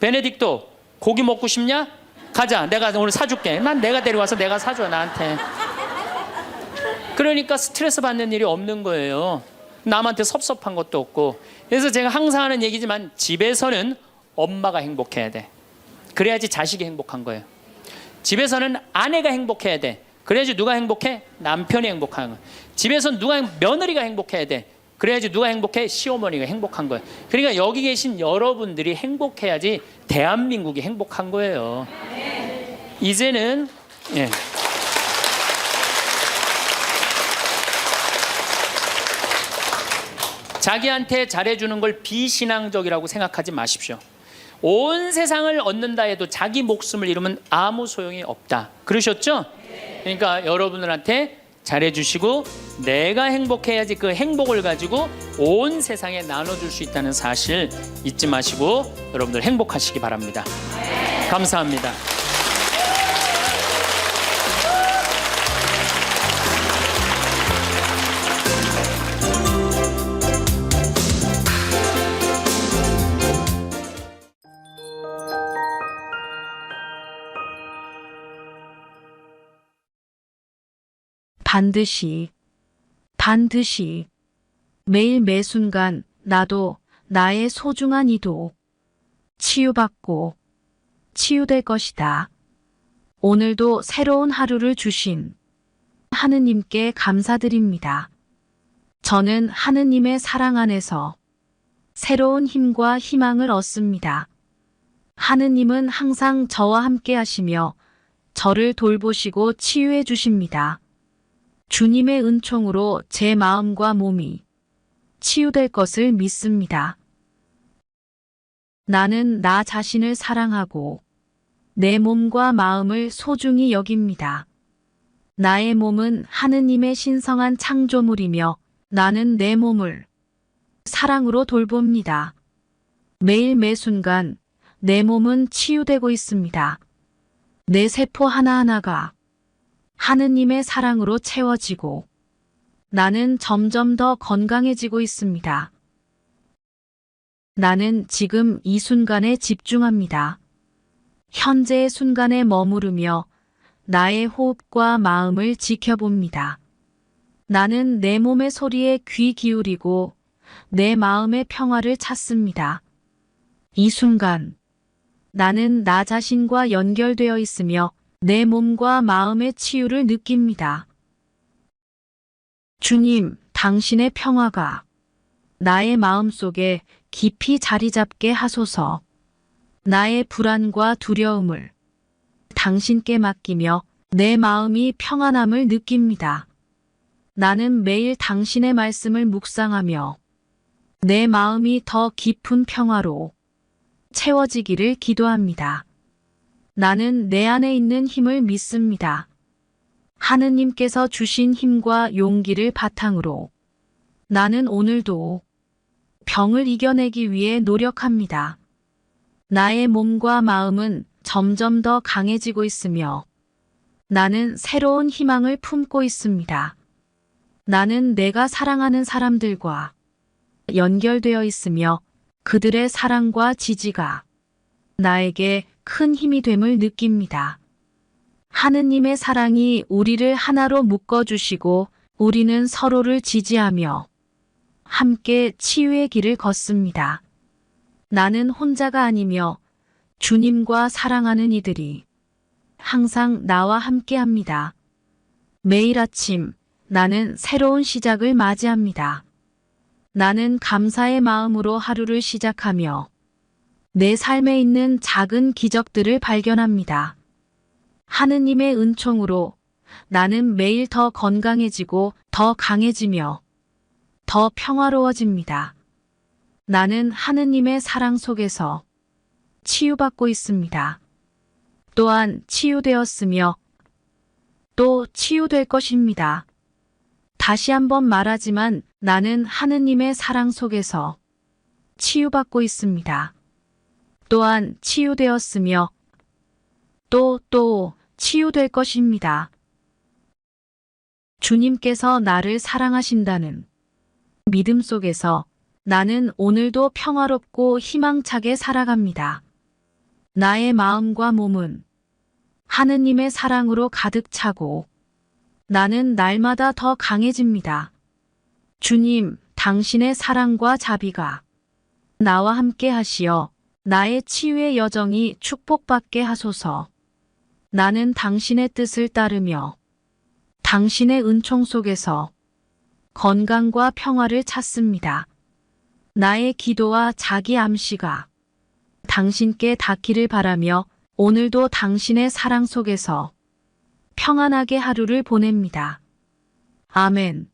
베네딕토 고기 먹고 싶냐? 가자, 내가 오늘 사줄게. 난 내가 데려와서 내가 사줘, 나한테. 그러니까 스트레스 받는 일이 없는 거예요. 남한테 섭섭한 것도 없고. 그래서 제가 항상 하는 얘기지만 집에서는 엄마가 행복해야 돼. 그래야지 자식이 행복한 거예요. 집에서는 아내가 행복해야 돼. 그래야지 누가 행복해? 남편이 행복한 거예요. 집에서는 며느리가 행복해야 돼. 그래야지 누가 행복해? 시어머니가 행복한 거예요. 그러니까 여기 계신 여러분들이 행복해야지 대한민국이 행복한 거예요. 이제는 자기한테 잘해주는 걸 비신앙적이라고 생각하지 마십시오. 온 세상을 얻는다 해도 자기 목숨을 잃으면 아무 소용이 없다. 그러셨죠? 그러니까 여러분들한테 잘해주시고 내가 행복해야지 그 행복을 가지고 온 세상에 나눠줄 수 있다는 사실 잊지 마시고 여러분들 행복하시기 바랍니다. 감사합니다. 반드시 매일 매순간 나도 나의 소중한 이도 치유받고 치유될 것이다. 오늘도 새로운 하루를 주신 하느님께 감사드립니다. 저는 하느님의 사랑 안에서 새로운 힘과 희망을 얻습니다. 하느님은 항상 저와 함께 하시며 저를 돌보시고 치유해 주십니다. 주님의 은총으로 제 마음과 몸이 치유될 것을 믿습니다. 나는 나 자신을 사랑하고 내 몸과 마음을 소중히 여깁니다. 나의 몸은 하느님의 신성한 창조물이며 나는 내 몸을 사랑으로 돌봅니다. 매일 매순간 내 몸은 치유되고 있습니다. 내 세포 하나하나가 하느님의 사랑으로 채워지고 나는 점점 더 건강해지고 있습니다. 나는 지금 이 순간에 집중합니다. 현재의 순간에 머무르며 나의 호흡과 마음을 지켜봅니다. 나는 내 몸의 소리에 귀 기울이고 내 마음의 평화를 찾습니다. 이 순간 나는 나 자신과 연결되어 있으며 내 몸과 마음의 치유를 느낍니다. 주님, 당신의 평화가 나의 마음속에 깊이 자리 잡게 하소서. 나의 불안과 두려움을 당신께 맡기며 내 마음이 평안함을 느낍니다. 나는 매일 당신의 말씀을 묵상하며 내 마음이 더 깊은 평화로 채워지기를 기도합니다. 나는 내 안에 있는 힘을 믿습니다. 하느님께서 주신 힘과 용기를 바탕으로 나는 오늘도 병을 이겨내기 위해 노력합니다. 나의 몸과 마음은 점점 더 강해지고 있으며 나는 새로운 희망을 품고 있습니다. 나는 내가 사랑하는 사람들과 연결되어 있으며 그들의 사랑과 지지가 나에게 큰 힘이 됨을 느낍니다. 하느님의 사랑이 우리를 하나로 묶어주시고 우리는 서로를 지지하며 함께 치유의 길을 걷습니다. 나는 혼자가 아니며 주님과 사랑하는 이들이 항상 나와 함께 합니다. 매일 아침 나는 새로운 시작을 맞이합니다. 나는 감사의 마음으로 하루를 시작하며 내 삶에 있는 작은 기적들을 발견합니다. 하느님의 은총으로 나는 매일 더 건강해지고 더 강해지며 더 평화로워집니다. 나는 하느님의 사랑 속에서 치유받고 있습니다. 또한 치유되었으며 또 치유될 것입니다. 다시 한번 말하지만 나는 하느님의 사랑 속에서 치유받고 있습니다. 또한 치유되었으며 또 치유될 것입니다. 주님께서 나를 사랑하신다는 믿음 속에서 나는 오늘도 평화롭고 희망차게 살아갑니다. 나의 마음과 몸은 하느님의 사랑으로 가득 차고 나는 날마다 더 강해집니다. 주님, 당신의 사랑과 자비가 나와 함께 하시어 나의 치유의 여정이 축복받게 하소서. 나는 당신의 뜻을 따르며 당신의 은총 속에서 건강과 평화를 찾습니다. 나의 기도와 자기 암시가 당신께 닿기를 바라며 오늘도 당신의 사랑 속에서 평안하게 하루를 보냅니다. 아멘.